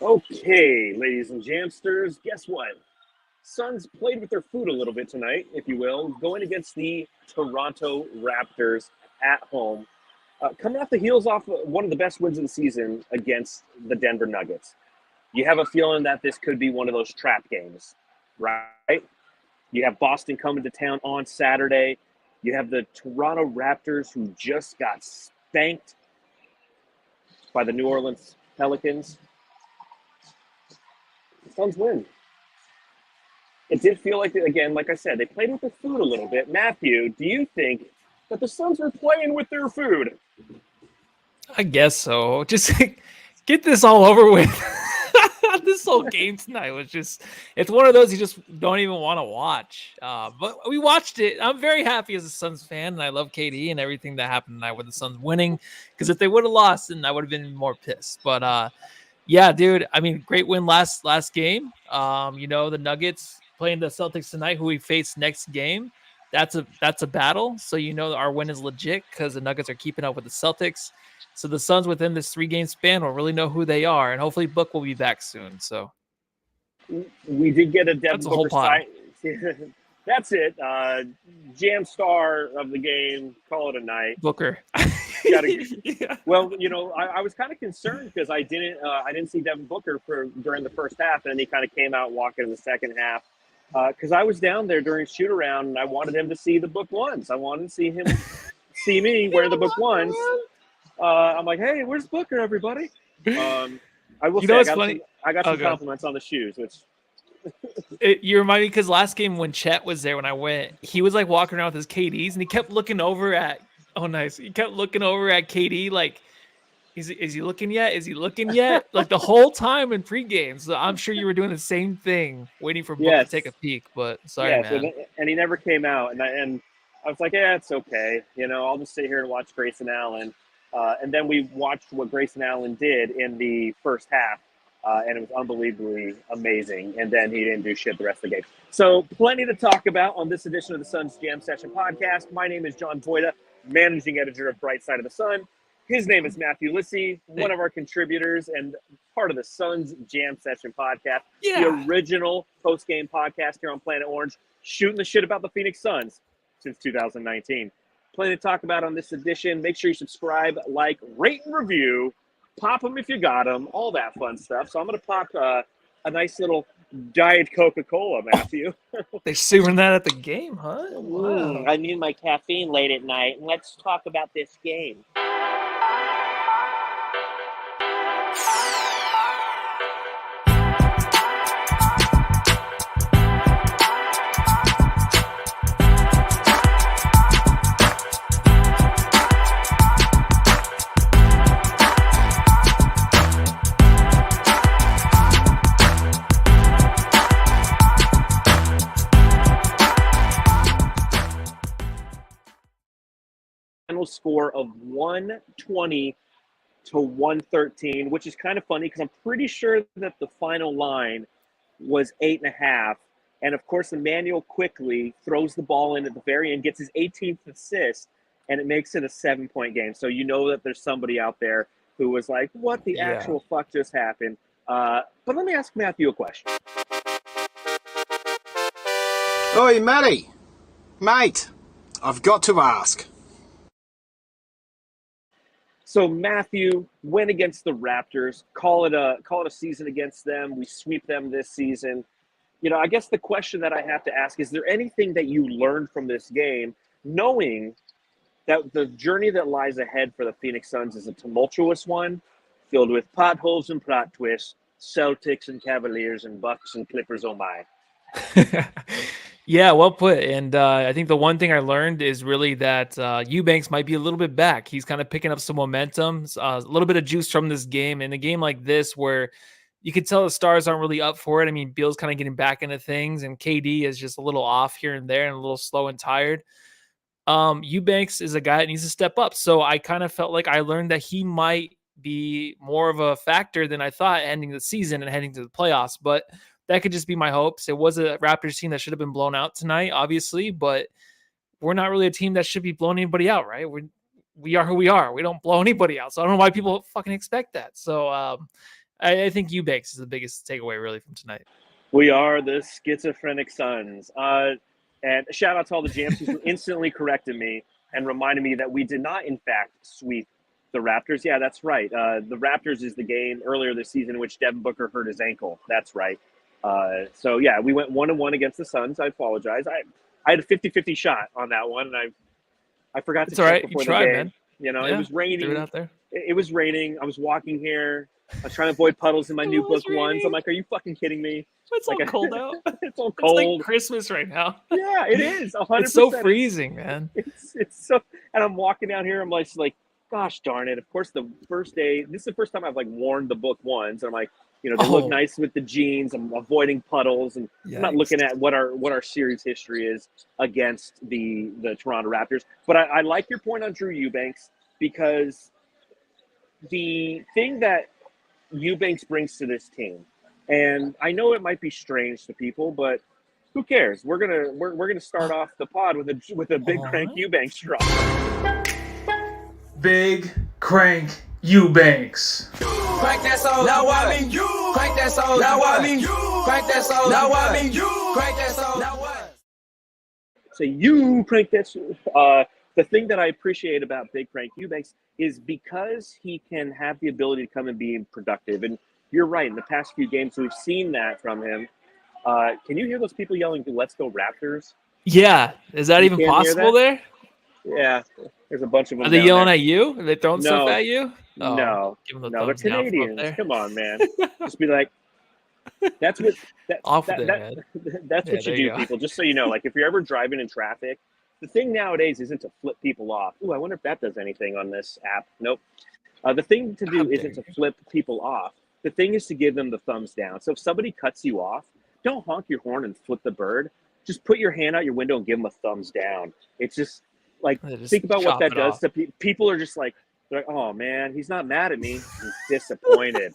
Okay, ladies and jamsters, guess what? Suns played with their food a little bit tonight, if you will, going against the Toronto Raptors at home, coming off the heels off one of the best wins of the season against the Denver Nuggets. You have a feeling that this could be one of those trap games, right? You have Boston coming to town on Saturday. You have the Toronto Raptors who just got spanked by the New Orleans Pelicans. The Suns win. It did feel like, again, like I said, they played with the food a little bit. Matthew, do you think that the Suns were playing with their food? I guess so. Just get this all over with. This whole game tonight was it's one of those you just don't even want to watch. But we watched it. I'm very happy as a Suns fan, and I love KD and everything that happened tonight with the Suns winning. Because if they would have lost, then I would have been more pissed. But yeah, dude, I mean, great win last game. The Nuggets playing the Celtics tonight, who we face next game. That's a battle. So our win is legit because the Nuggets are keeping up with the Celtics. So the Suns within this 3-game span will really know who they are, and hopefully Book will be back soon. So We did get a that's Devin a whole Booker pile. side. That's it. Jam star of the game. Call it a night. Booker. Yeah. Well, I was kind of concerned because I didn't see Devin Booker during the first half, and then he kind of came out walking in the second half. Because I was down there during shoot around, and I wanted him to see the book ones. I wanted to see him see me wear the book ones. I'm like, hey, where's Booker, everybody? I will say I got some compliments on the shoes, which you remind me because last game when Chet was there when I went, he was like walking around with his KDs and he kept looking over at he kept looking over at KD like is he looking yet? Is he looking yet? Like the whole time in pregame. So I'm sure you were doing the same thing, waiting for Book to take a peek. But sorry, man. And he never came out, and I was like, yeah, it's okay. I'll just sit here and watch Grayson Allen. And then we watched what Grayson Allen did in the first half, and it was unbelievably amazing. And then he didn't do shit the rest of the game. So plenty to talk about on this edition of the Suns Jam Session podcast. My name is John Boyda, managing editor of Bright Side of the Sun. His name is Matthew Lissy, one of our contributors and part of the Suns Jam Session podcast, the original post-game podcast here on Planet Orange, shooting the shit about the Phoenix Suns since 2019. Plenty to talk about on this edition. Make sure you subscribe, like, rate, and review. Pop them if you got them, all that fun stuff. So I'm going to pop a nice little Diet Coca-Cola, Matthew. They're serving that at the game, huh? Wow. I need my caffeine late at night. Let's talk about this game. Score of 120 to 113, which is kind of funny because I'm pretty sure that the final line was 8.5. And of course, Emmanuel quickly throws the ball in at the very end, gets his 18th assist, and it makes it a 7-point game. So you know that there's somebody out there who was like, what the actual fuck just happened? But let me ask Matthew a question. Oi, Matty. Mate, I've got to ask. So Matthew went against the Raptors. Call it a season against them. We sweep them this season. I guess the question that I have to ask is there anything that you learned from this game, knowing that the journey that lies ahead for the Phoenix Suns is a tumultuous one, filled with potholes and plot twists, Celtics and Cavaliers and Bucks and Clippers, oh my. Yeah, well put. And I think the one thing I learned is really that Eubanks might be a little bit back. He's kind of picking up some momentum, a little bit of juice from this game. In a game like this where you could tell the stars aren't really up for it. I mean, Beal's kind of getting back into things, and KD is just a little off here and there and a little slow and tired. Eubanks is a guy that needs to step up. So I kind of felt like I learned that he might be more of a factor than I thought ending the season and heading to the playoffs. But that could just be my hopes. It was a Raptors team that should have been blown out tonight, obviously, but we're not really a team that should be blowing anybody out, right? We are who we are. We don't blow anybody out. So I don't know why people fucking expect that. So I think Eubanks is the biggest takeaway really from tonight. We are the schizophrenic Suns. And shout out to all the jams who instantly corrected me and reminded me that we did not, in fact, sweep the Raptors. Yeah, that's right. The Raptors is the game earlier this season in which Devin Booker hurt his ankle. That's right. So, yeah, we went 1-1 against the Suns. I apologize. I had a 50-50 shot on that one, and I forgot to check before the game. Man. You know, it was raining. Threw it out there. It was raining. I was walking here. I was trying to avoid puddles in my new book ones. I'm like, are you fucking kidding me? It's all cold out. It's all cold. It's like Christmas right now. Yeah, it is. 100%. It's so freezing, man. It's so. And I'm walking down here. I'm like, gosh darn it. Of course, the first day. This is the first time I've worn the book ones. And I'm like, they look nice with the jeans. I'm avoiding puddles, and I'm not looking at what our series history is against the Toronto Raptors. But I like your point on Drew Eubanks, because the thing that Eubanks brings to this team, and I know it might be strange to people, but who cares? We're gonna start off the pod with a big crank Eubanks drop. Big crank Eubanks. Crank that soul. Now I mean you. Crank that soul. Now I mean you. Crank that soul. Now I mean you. Crank that soul. Now what? So you crank that soul. The thing that I appreciate about Big Crank Eubanks is because he can have the ability to come and be productive. And you're right. In the past few games, we've seen that from him. Can you hear those people yelling, "Let's go Raptors"? Yeah. Is that even possible there? Yeah. There's a bunch of them. Are they yelling at you? Are they throwing stuff at you? Oh, no. They're Canadians. Come on, man. Just be like, that's what you do, people. Just so you know, if you're ever driving in traffic, the thing nowadays isn't to flip people off. Ooh, I wonder if that does anything on this app. Nope. The thing to do isn't to flip people off. The thing is to give them the thumbs down. So if somebody cuts you off, don't honk your horn and flip the bird. Just put your hand out your window and give them a thumbs down. It's just think about what that does to people. People are just they're like, oh man, he's not mad at me. He's disappointed.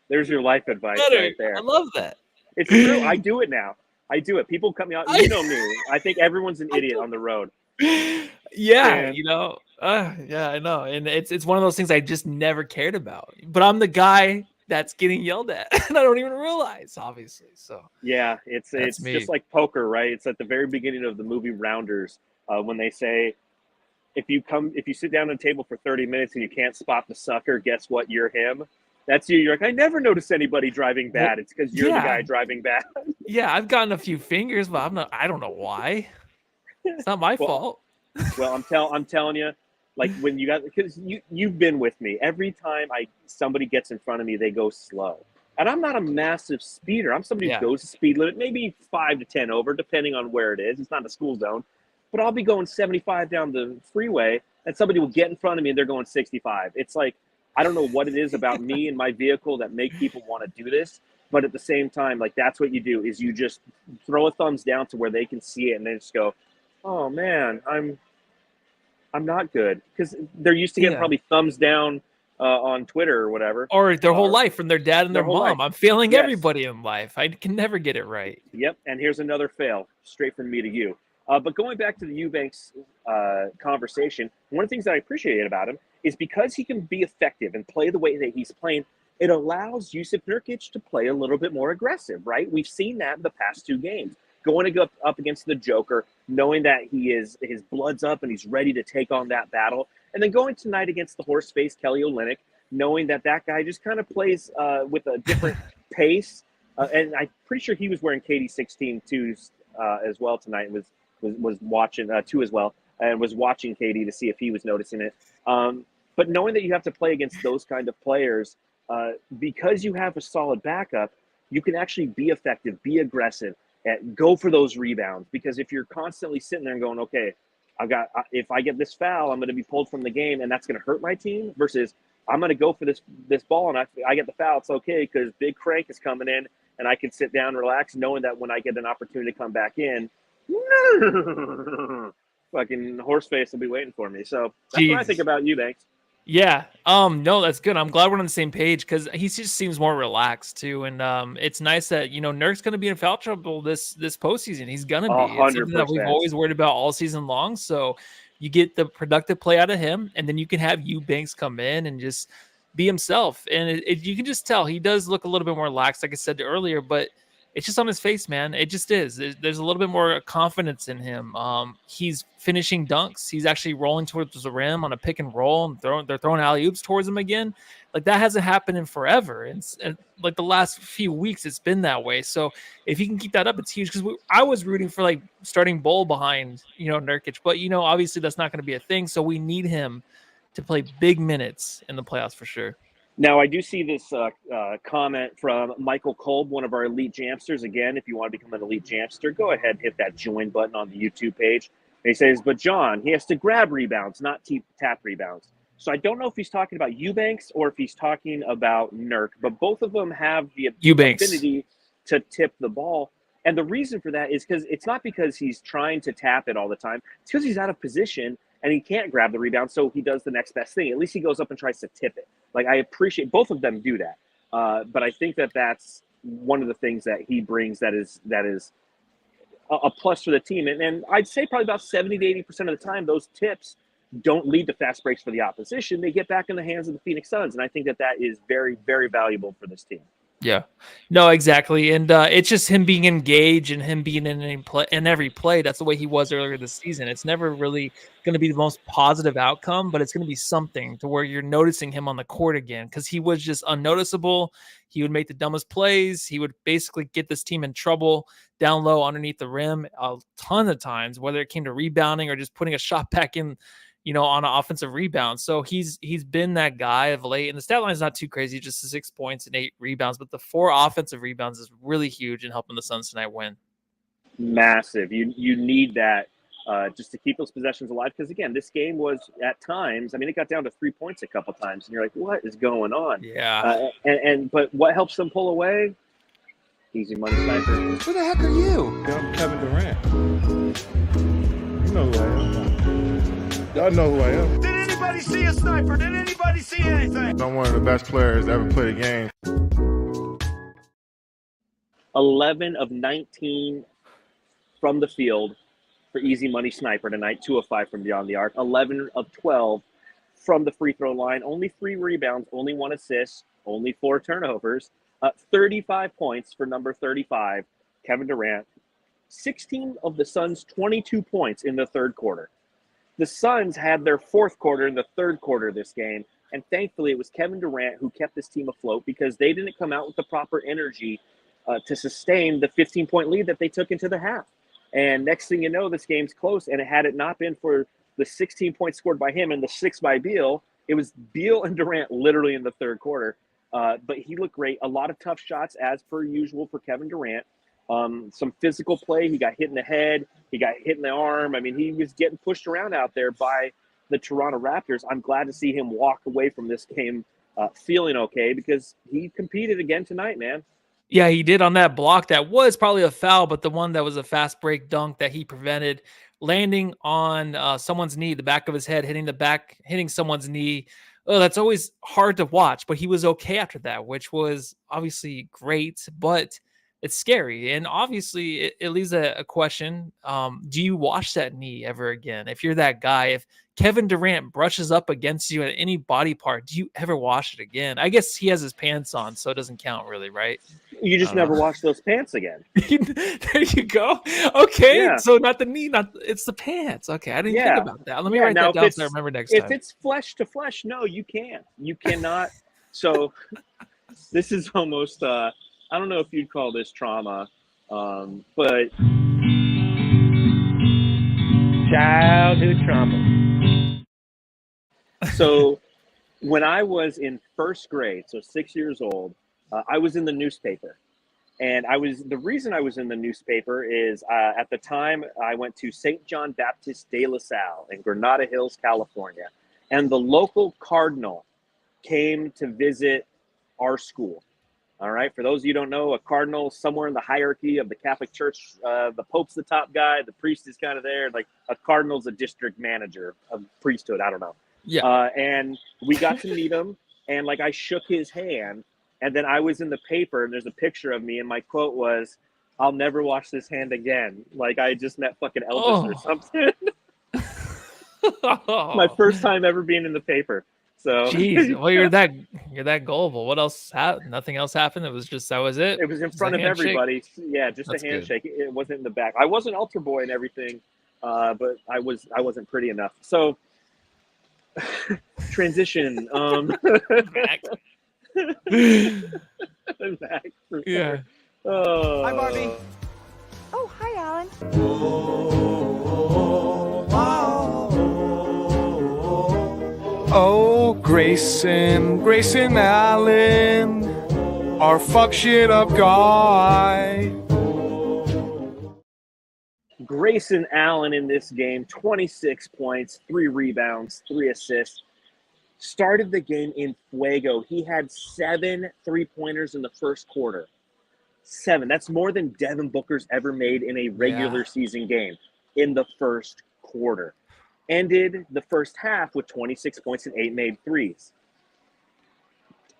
There's your life advice right there. I love that. It's true. I do it now. I do it. People cut me out. You know me. I think everyone's an idiot on the road. Yeah, yeah, I know. And it's one of those things I just never cared about. But I'm the guy that's getting yelled at, and I don't even realize, obviously. So yeah, it's just like poker, right? It's at the very beginning of the movie Rounders, when they say, if you sit down at a table for 30 minutes and you can't spot the sucker, guess what? You're him. That's you. You're like, I never notice anybody driving bad. It's because you're the guy driving bad. Yeah, I've gotten a few fingers, but I don't know why. It's not my fault. Well, I'm telling you, when you got, because you've been with me. Every time somebody gets in front of me, they go slow. And I'm not a massive speeder. I'm somebody who goes the speed limit, maybe 5 to 10 over, depending on where it is. It's not a school zone. But I'll be going 75 down the freeway, and somebody will get in front of me and they're going 65. It's I don't know what it is about me and my vehicle that make people want to do this, but at the same time, that's what you do, is you just throw a thumbs down to where they can see it, and then just go, oh man, I'm not good. Because they're used to getting probably thumbs down on Twitter or whatever. Or their whole life from their dad and their mom. Life. I'm failing everybody in life. I can never get it right. Yep, and here's another fail, straight from me to you. But going back to the Eubanks conversation, one of the things that I appreciate about him is because he can be effective and play the way that he's playing, it allows Jusuf Nurkic to play a little bit more aggressive, right? We've seen that in the past 2 games. Going to go up against the Joker, knowing that his blood's up and he's ready to take on that battle. And then going tonight against the horse-face Kelly Olynyk, knowing that guy just kind of plays with a different pace. And I'm pretty sure he was wearing KD 16-2s as well tonight, and was watching 2 as well, and was watching KD to see if he was noticing it. But knowing that you have to play against those kind of players, because you have a solid backup, you can actually be effective, be aggressive, and go for those rebounds. Because if you're constantly sitting there and going, okay, if I get this foul, I'm going to be pulled from the game, and that's going to hurt my team, versus I'm going to go for this ball, and I get the foul, it's okay, because Big Crank is coming in, and I can sit down and relax, knowing that when I get an opportunity to come back in, fucking horseface will be waiting for me. So that's what I think about Eubanks. Yeah. No, that's good. I'm glad we're on the same page, because he just seems more relaxed too. And it's nice that, Nurk's going to be in foul trouble this postseason. He's going to be. 100%. It's something that we've always worried about all season long. So you get the productive play out of him, and then you can have Eubanks come in and just be himself. And you can just tell he does look a little bit more lax, like I said earlier, but it's just on his face, man. It just is. There's a little bit more confidence in him. He's finishing dunks. He's actually rolling towards the rim on a pick and roll, and they're throwing alley-oops towards him again. Like, that hasn't happened in forever. And like the last few weeks, it's been that way. So if he can keep that up, it's huge. Because I was rooting for like starting Bol behind, Nurkic, but obviously that's not going to be a thing. So we need him to play big minutes in the playoffs for sure. Now, I do see this comment from Michael Kolb, one of our elite jamsters. Again, if you want to become an elite jamster, go ahead and hit that join button on the YouTube page. And he says, but John, he has to grab rebounds, not tap rebounds. So I don't know if he's talking about Eubanks or if he's talking about Nurk, but both of them have the ability to tip the ball. And the reason for that is because it's not because he's trying to tap it all the time. It's because he's out of position and he can't grab the rebound, so he does the next best thing. At least he goes up and tries to tip it. Like, I appreciate both of them do that. But I think that's one of the things that he brings that is a plus for the team. And I'd say probably about 70 to 80% of the time, those tips don't lead to fast breaks for the opposition. They get back in the hands of the Phoenix Suns. And I think that is very, very valuable for this team. Yeah, no, exactly. And it's just him being engaged and him being in every play. That's the way he was earlier this season. It's never really going to be the most positive outcome, but it's going to be something to where you're noticing him on the court again, because he was just unnoticeable. He would make the dumbest plays. He would basically get this team in trouble down low underneath the rim a ton of times, whether it came to rebounding or just putting a shot back in, on an offensive rebound. So he's been that guy of late. And the stat line is not too crazy, just 6 points and 8 rebounds. But the 4 offensive rebounds is really huge in helping the Suns tonight win. Massive. You need that just to keep those possessions alive. Because, again, this game was at times, it got down to 3 points a couple times. And you're like, what is going on? Yeah. But what helps them pull away? Easy money sniper. Who the heck are you? I'm Kevin Durant. You know who I am. Y'all know who I am. Did anybody see a sniper? Did anybody see anything? I'm one of the best players to ever play the game. 11 of 19 from the field for easy money sniper tonight. 2 of 5 from beyond the arc. 11 of 12 from the free throw line. Only 3 rebounds, only 1 assist, only 4 turnovers. 35 points for number 35, Kevin Durant. 16 of the Suns' 22 points in the third quarter. The Suns had their fourth quarter in the third quarter of this game, and thankfully it was Kevin Durant who kept this team afloat because they didn't come out with the proper energy to sustain the 15-point lead that they took into the half. And next thing you know, this game's close, and had it not been for the 16 points scored by him and the 6 by Beal, it was Beal and Durant literally in the third quarter. But he looked great. A lot of tough shots, as per usual, for Kevin Durant. Some physical play. He got hit in the head. He got hit in the arm. He was getting pushed around out there by the Toronto Raptors. I'm glad to see him walk away from this game feeling okay, because he competed again tonight, man. Yeah, he did on that block. That was probably a foul, but the one that was a fast break dunk that he prevented, landing on someone's knee, the back of his head, hitting someone's knee. Oh, that's always hard to watch, but he was okay after that, which was obviously great, but it's scary. And obviously it leaves a question. Do you wash that knee ever again? If you're that guy, if Kevin Durant brushes up against you at any body part, do you ever wash it again? I guess he has his pants on, so it doesn't count really, right? You just never wash those pants again. There you go. Okay, yeah. So not the knee, it's the pants. Okay, I didn't think about that. Let me write that down so I remember next time. If it's flesh to flesh, no, you can't. You cannot. So this is almost, I don't know if you'd call this trauma, but childhood trauma. So when I was in first grade, so 6 years old, I was in the newspaper. And the reason I was in the newspaper is at the time I went to St. John Baptist de La Salle in Granada Hills, California. And the local cardinal came to visit our school. All right. For those of you who don't know, a cardinal somewhere in the hierarchy of the Catholic Church, the Pope's the top guy. The priest is kind of there. Like a cardinal's a district manager of priesthood. I don't know. Yeah. And we got to meet him, and like I shook his hand, and then I was in the paper, and there's a picture of me, and my quote was, "I'll never wash this hand again." Like I just met fucking Elvis or something. My first time ever being in the paper. So Jeez, well, you're that gullible. What else? Nothing else happened. It was just that was it. it was in Just a front of handshake? everybody. Yeah, just That's a good. handshake. It wasn't in the back. I was an altar boy and everything, but I wasn't pretty enough. So transition. Back. Back for Yeah. sure. Oh. Hi, Barbie. Oh, hi, Alan. Oh, Grayson Allen, our fuck shit up guy. Grayson Allen in this game, 26 points, 3 rebounds, 3 assists. Started the game in fuego. He had 7 3-pointers in the first quarter. 7. That's more than Devin Booker's ever made in a regular season game in the first quarter. Ended the first half with 26 points and 8 made threes.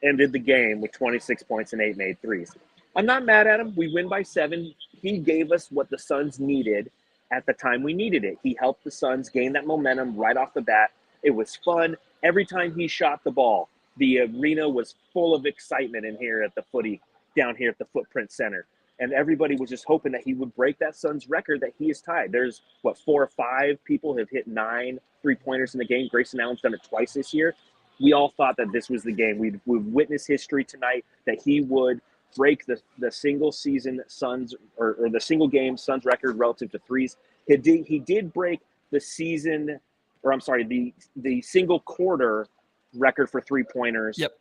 Ended the game with 26 points and 8 made threes. I'm not mad at him. We win by 7. He gave us what the Suns needed at the time we needed it. He helped the Suns gain that momentum right off the bat. It was fun. Every time he shot the ball, the arena was full of excitement in here at the footy, down here at the Footprint Center. And everybody was just hoping that he would break that Suns record that he is tied. There's, 4 or 5 people have hit 9 3-pointers in the game. Grayson Allen's done it twice this year. We all thought that this was the game. We'd witness history tonight, that he would break the single season Suns or the single game Suns record relative to threes. He did break the season, or I'm sorry, the single quarter record for 3-pointers. Yep.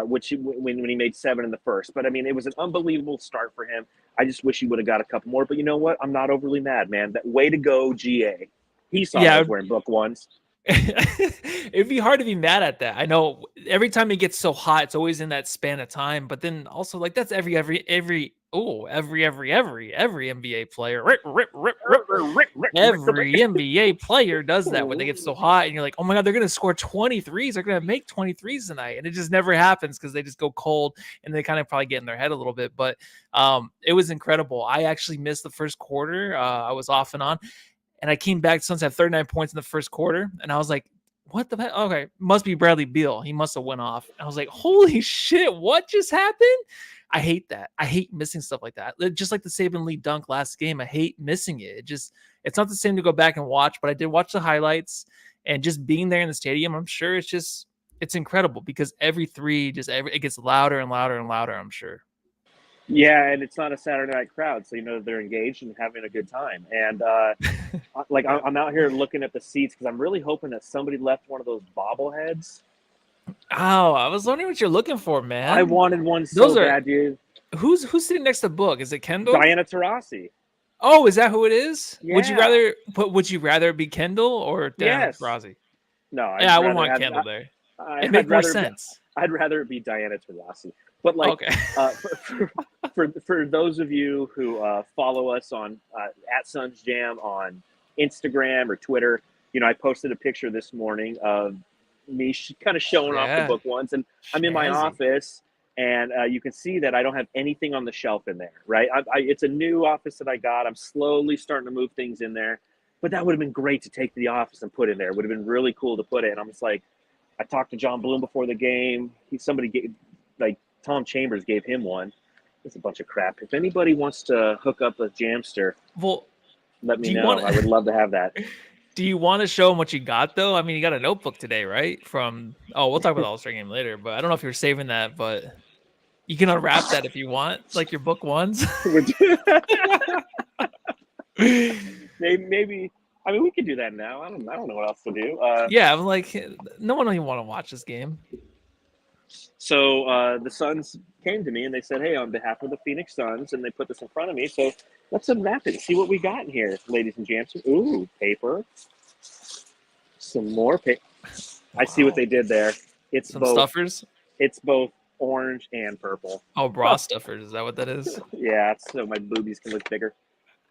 Which when he made 7 in the first. But I mean, it was an unbelievable start for him. I just wish he would have got a couple more. But you know what? I'm not overly mad, man. That way to go, GA. He saw I was wearing book ones. It'd be hard to be mad at that. I know every time it gets so hot, it's always in that span of time. But then also, like, that's every NBA player. Every NBA player does that when they get so hot, and you're like, oh my god, they're gonna score 23s. They're gonna make 23s tonight, and it just never happens because they just go cold and they kind of probably get in their head a little bit. But it was incredible. I actually missed the first quarter. I was off and on. And I came back. Suns had 39 points in the first quarter. And I was like, what the heck? Okay, must be Bradley Beal. He must have went off. And I was like, holy shit, what just happened? I hate that. I hate missing stuff like that. Just like the Saben Lee dunk last game. I hate missing it. It's not the same to go back and watch, but I did watch the highlights. And just being there in the stadium, I'm sure it's incredible because every three, it gets louder and louder and louder, I'm sure. Yeah, and it's not a Saturday night crowd, so you know they're engaged and having a good time. And I'm out here looking at the seats because I'm really hoping that somebody left one of those bobbleheads. Oh, I was wondering what you're looking for, man. I wanted one so bad, dude. Who's sitting next to Book? Is it Kendall? Diana Taurasi. Oh, is that who it is? Yeah. Would you rather be Kendall or Diana Taurasi? No, I wouldn't want Kendall there. It makes more sense. I'd rather it be Diana Taurasi. But like, okay. for those of you who follow us on at Suns Jam on Instagram or Twitter, you know, I posted a picture this morning of me kind of showing off the book once, and I'm in my office, and you can see that I don't have anything on the shelf in there. Right? It's a new office that I got. I'm slowly starting to move things in there, but that would have been great to take to the office and put in there. It would have been really cool to put it. And I'm just like, I talked to John Bloom before the game. Somebody gave, like, Tom Chambers gave him one. It's a bunch of crap. If anybody wants to hook up a Jamster, let me know. I would love to have that. Do you want to show him what you got, though? I mean, you got a notebook today, right? We'll talk about the All-Star game later, but I don't know if you're saving that, but you can unwrap that if you want, like your book ones. Maybe. I mean, we could do that now. I don't know what else to do. Yeah, I'm like, no one will even want to watch this game. So the Suns came to me and they said, hey, on behalf of the Phoenix Suns, and they put this in front of me. So let's unwrap it and see what we got in here, ladies and gents. Ooh, paper. Some more paper. I see what they did there. It's some both stuffers. It's both orange and purple. Oh, bra stuffers. Is that what that is? Yeah, so my boobies can look bigger.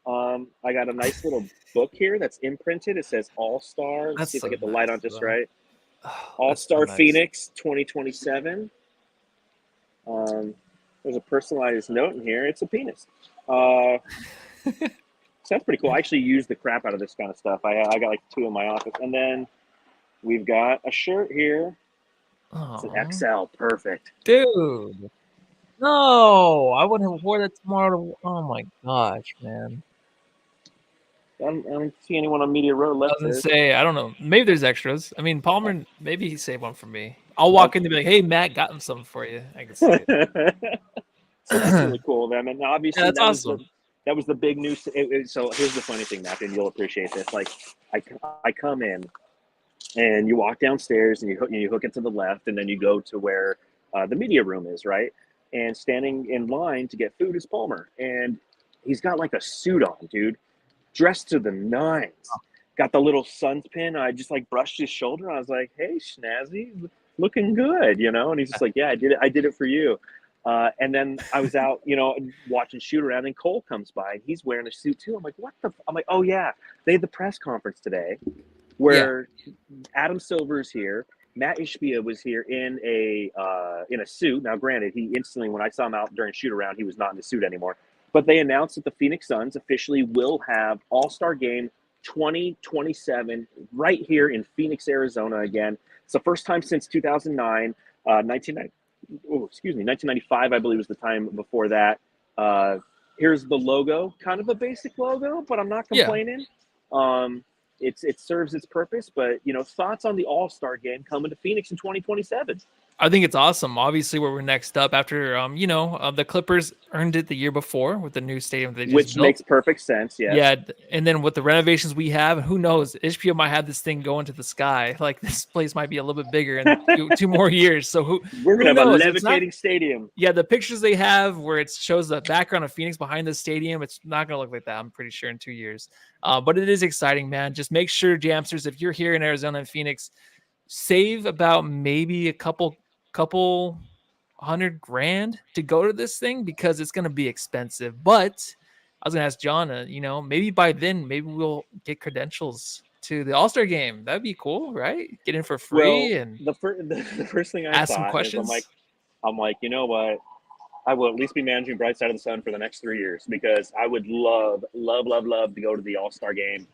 I got a nice little book here that's imprinted. It says All-Star. Let's see if I get the light on just right. All-Star Phoenix 2027. There's a personalized note in here. It's a penis. So that's pretty cool. I actually use the crap out of this kind of stuff. I got like 2 in my office. And then we've got a shirt here. It's Oh, an XL, perfect. dude. No, I wouldn't have wore that tomorrow. Oh my gosh, man. I don't see anyone on Media Row I left was gonna there. say, I don't know. Maybe there's extras. I mean, Palmer, maybe he saved one for me. I'll walk in and be like, "Hey, Matt, got him something for you." I can see it. So that's really cool, man. And obviously, Yeah, that's awesome. that was the big news. So here's the funny thing, Matthew, and you'll appreciate this. Like, I come in, and you walk downstairs, and you hook it to the left, and then you go to where the media room is, right? And standing in line to get food is Palmer, and he's got like a suit on, dude, dressed to the nines. Got the little sun's pin. I just like brushed his shoulder. I was like, "Hey, Schnazzy, looking good," you know. And he's just like, "Yeah, I did it. I did it for you." And then I was out, watching shoot around, and Cole comes by, and he's wearing a suit too. I'm like, "What the?" I'm like, "Oh yeah, they had the press conference today, where Adam Silver's here. Matt Ishbia was here in a suit. Now, granted, he instantly, when I saw him out during shoot around, he was not in the suit anymore. But they announced that the Phoenix Suns officially will have All-Star Game 2027 right here in Phoenix, Arizona again. It's the first time since 2009, 1995, I believe was the time before that. Here's the logo, kind of a basic logo, but I'm not complaining. It serves its purpose, but thoughts on the All-Star Game coming to Phoenix in 2027? I think it's awesome. Obviously, where we're next up after, the Clippers earned it the year before with the new stadium they just Which built. makes perfect sense. Yes. Yeah, and then with the renovations we have, who knows? Ishbia might have this thing go into the sky. Like this place might be a little bit bigger in two more years. So we're gonna who have knows? a levitating stadium. Yeah, the pictures they have where it shows the background of Phoenix behind the stadium, it's not gonna look like that. I'm pretty sure in 2 years. But it is exciting, man. Just make sure, Jamsters, if you're here in Arizona and Phoenix, save about maybe a couple $100,000 to go to this thing because it's going to be expensive. But I was going to ask John, maybe by then, maybe we'll get credentials to the All-Star game. That'd be cool, right? Get in for free. Well, and the first thing I ask some thought is questions. I'm like, you know what? I will at least be managing Bright Side of the Sun for the next 3 years because I would love to go to the All-Star game.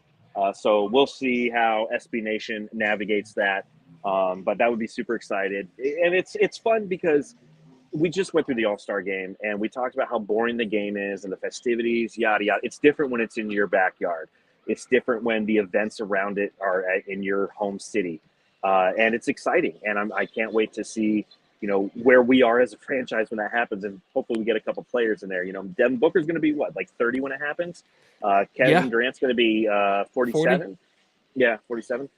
So we'll see how SB Nation navigates that. But that would be super excited. And it's fun because we just went through the All-Star game and we talked about how boring the game is and the festivities, yada, yada. It's different when it's in your backyard. It's different when the events around it are in your home city. And it's exciting. And I can't wait to see, where we are as a franchise when that happens. And hopefully we get a couple players in there. Devin Booker's going to be what, like 30 when it happens? Kevin Durant's going to be 47. 40. Yeah, 47.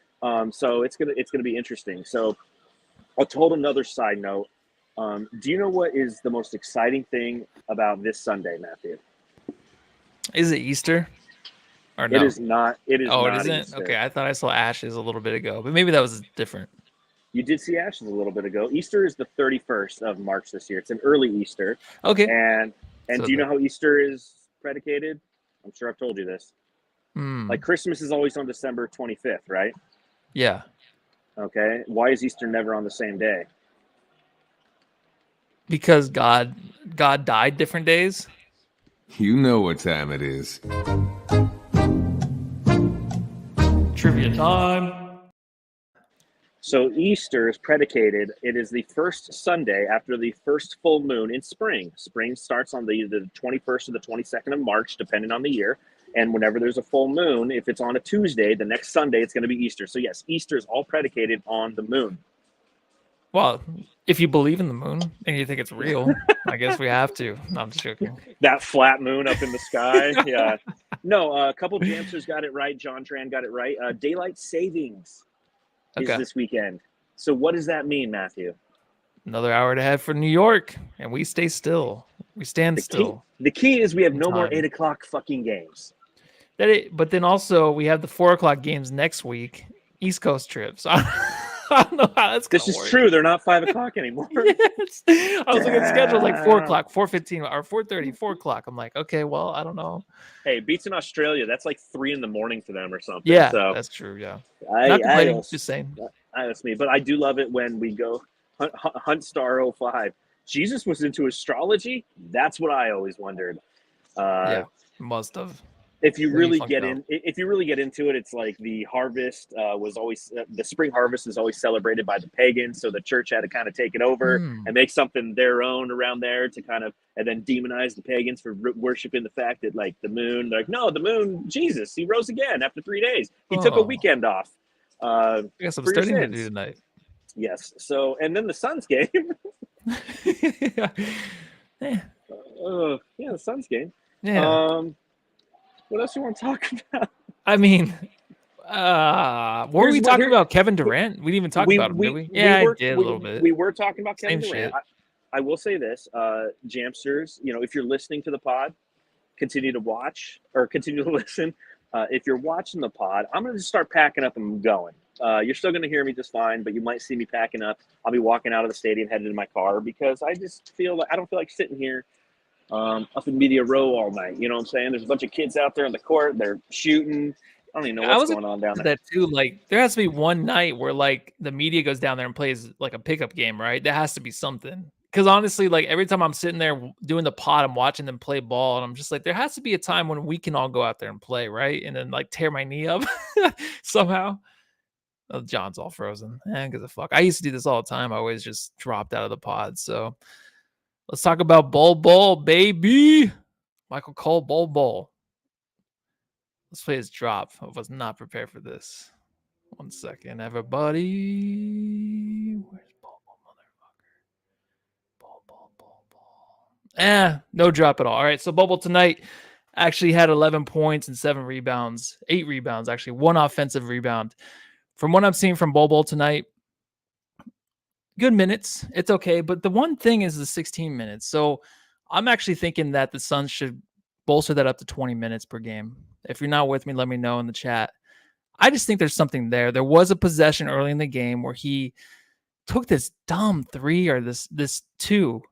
So it's gonna be interesting. So a total another side note. Do you know what is the most exciting thing about this Sunday, Matthew? Is it Easter? Or no? It is not. It is. Oh, not it isn't? Easter. Okay, I thought I saw Ashes a little bit ago, but maybe that was different. You did see Ashes a little bit ago. Easter is the 31st of March this year. It's an early Easter. Okay. And So do you know how Easter is predicated? I'm sure I've told you this. Like Christmas is always on December 25th, right? Yeah. Okay. Why is Easter never on the same day? Because God died different days. You know what time it is. Trivia time. So Easter is predicated. It is the first Sunday after the first full moon in spring. Spring starts on the 21st or the 22nd of March, depending on the year. And whenever there's a full moon, if it's on a Tuesday, the next Sunday, it's going to be Easter. So yes, Easter is all predicated on the moon. Well, if you believe in the moon and you think it's real, I guess we have to. No, I'm just joking. That flat moon up in the sky. Yeah. No, a couple Jamsters got it right. John Tran got it right. Daylight savings is this weekend. So what does that mean, Matthew? Another hour and a half for New York, and we stay still. We stand still. The key is we have no more 8 o'clock fucking games. But then also we have the 4 o'clock games next week, East Coast trips. I don't know how that's This is work. true. They're not 5 o'clock anymore. Yes. I was looking at schedules like 4 o'clock, 4:15, or 4:30, 4 o'clock. I'm like, okay, well, I don't know. Hey, beats in Australia. That's like 3 a.m. for them or something. Yeah, so that's true. Yeah, not complaining, just saying. That's me. But I do love it when we go Hunt Star 05. Jesus was into astrology. That's what I always wondered. Yeah, must have. If you Very really funked get out. if you really get into it, it's like the harvest was always the spring harvest is always celebrated by the pagans, so the church had to kind of take it over and make something their own around there to kind of and then demonize the pagans for worshiping the fact that like the moon, like no, the moon, Jesus, he rose again after 3 days. He took a weekend off. I got some for your studying to do sins. tonight. Yes. So and then the Suns game. Yeah. Yeah, the Suns game. Yeah. What else you want to talk about? I mean, were we talking about Kevin Durant? We didn't even talk about him, did we? Yeah, I did a little bit. We were talking about Kevin Same Durant. shit. I will say this, Jamsters, if you're listening to the pod, continue to watch or continue to listen. If you're watching the pod, I'm going to just start packing up and going. You're still going to hear me just fine, but you might see me packing up. I'll be walking out of the stadium, headed to my car because I just feel like I don't feel like sitting here up in media row all night. You know what I'm saying? There's a bunch of kids out there on the court. They're shooting. I don't even know what's going on down there. That too, like there has to be one night where like the media goes down there and plays like a pickup game, right? There has to be something. Because honestly, like every time I'm sitting there doing the pod, I'm watching them play ball, and I'm just like, there has to be a time when we can all go out there and play, right? And then like tear my knee up somehow. Oh, John's all frozen. Gives a fuck. I used to do this all the time. I always just dropped out of the pod. So let's talk about Bol Bol, baby. Michael Cole, Bol Bol. Let's play his drop. I was not prepared for this. 1 second, everybody. Where's Bol Bol, motherfucker? Bol. No drop at all. All right, so Bol Bol tonight actually had 11 points and 7 rebounds. 8 rebounds, actually. 1 offensive rebound. From what I'm seeing from Bol Bol tonight, good minutes. It's okay. But the one thing is the 16 minutes. So I'm actually thinking that the Suns should bolster that up to 20 minutes per game. If you're not with me, let me know in the chat. I just think there's something there. There was a possession early in the game where he took this dumb 3 or this 2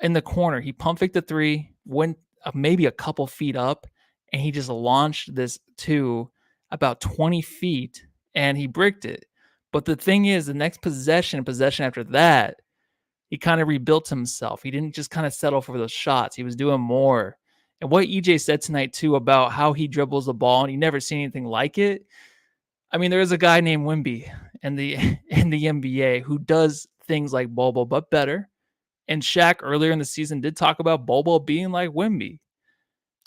in the corner. He pump faked the 3, went maybe a couple feet up, and he just launched this 2 about 20 feet, and he bricked it. But the thing is, the next possession after that, he kind of rebuilt himself. He didn't just kind of settle for those shots. He was doing more. And what EJ said tonight, too, about how he dribbles the ball and you never seen anything like it. I mean, there is a guy named Wemby in the NBA who does things like Bol Bol, but better. And Shaq earlier in the season did talk about Bol Bol being like Wemby.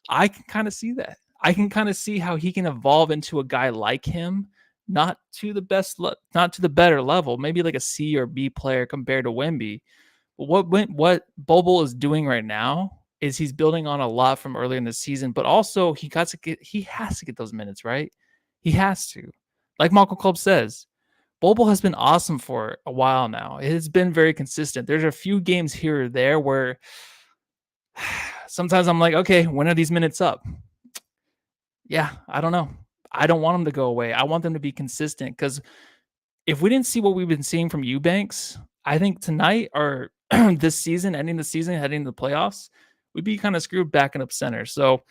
I can kind of see that. I can kind of see how he can evolve into a guy like him, not to the better level, maybe like a C or B player compared to Wemby. But what Bol Bol is doing right now is he's building on a lot from earlier in the season, but also he has to get those minutes, right? He has to. Like Michael Club says, Bol Bol has been awesome for a while now. It has been very consistent. There's a few games here or there where sometimes I'm like, okay, when are these minutes up? Yeah, I don't know. I don't want them to go away. I want them to be consistent because if we didn't see what we've been seeing from Eubanks, I think tonight or this season, ending the season, heading to the playoffs, we'd be kind of screwed backing up center. So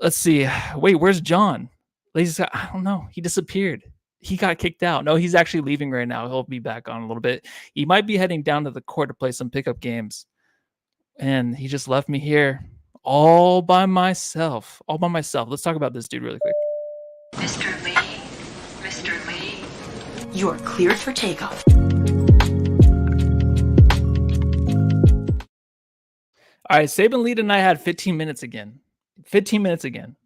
let's see. Wait, where's John? I don't know. He disappeared. He got kicked out. No, he's actually leaving right now. He'll be back on a little bit. He might be heading down to the court to play some pickup games. And he just left me here all by myself. Let's talk about this dude really quick. Mr. Lee, you are cleared for takeoff. All right, Saben Lee tonight had 15 minutes again. 15 minutes again.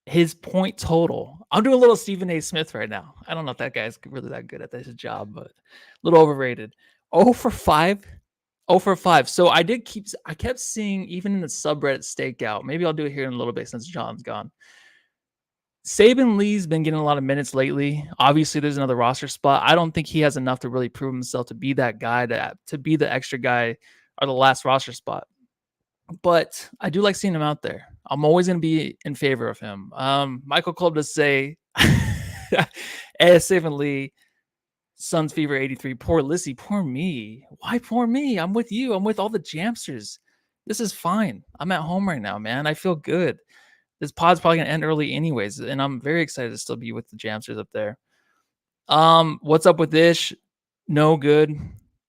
His point total. I'm doing a little Stephen A. Smith right now. I don't know if that guy's really that good at his job, but a little overrated. 0 for 5. 0 for 5. So I kept seeing, even in the subreddit stakeout, maybe I'll do it here in a little bit since John's gone. Saben Lee's been getting a lot of minutes lately. Obviously, there's another roster spot. I don't think he has enough to really prove himself to be that guy, to be the extra guy or the last roster spot. But I do like seeing him out there. I'm always going to be in favor of him. Michael Club does say, Saben Lee, Suns Fever 83. Poor Lissy. Poor me. Why poor me? I'm with you. I'm with all the Jamsters. This is fine. I'm at home right now, man. I feel good. This pod's probably going to end early anyways, and I'm very excited to still be with the Jamsters up there. What's up with Ish? No good.